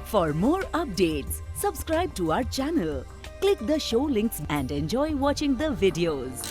For more updates, subscribe to our channel, click the show links and enjoy watching the videos.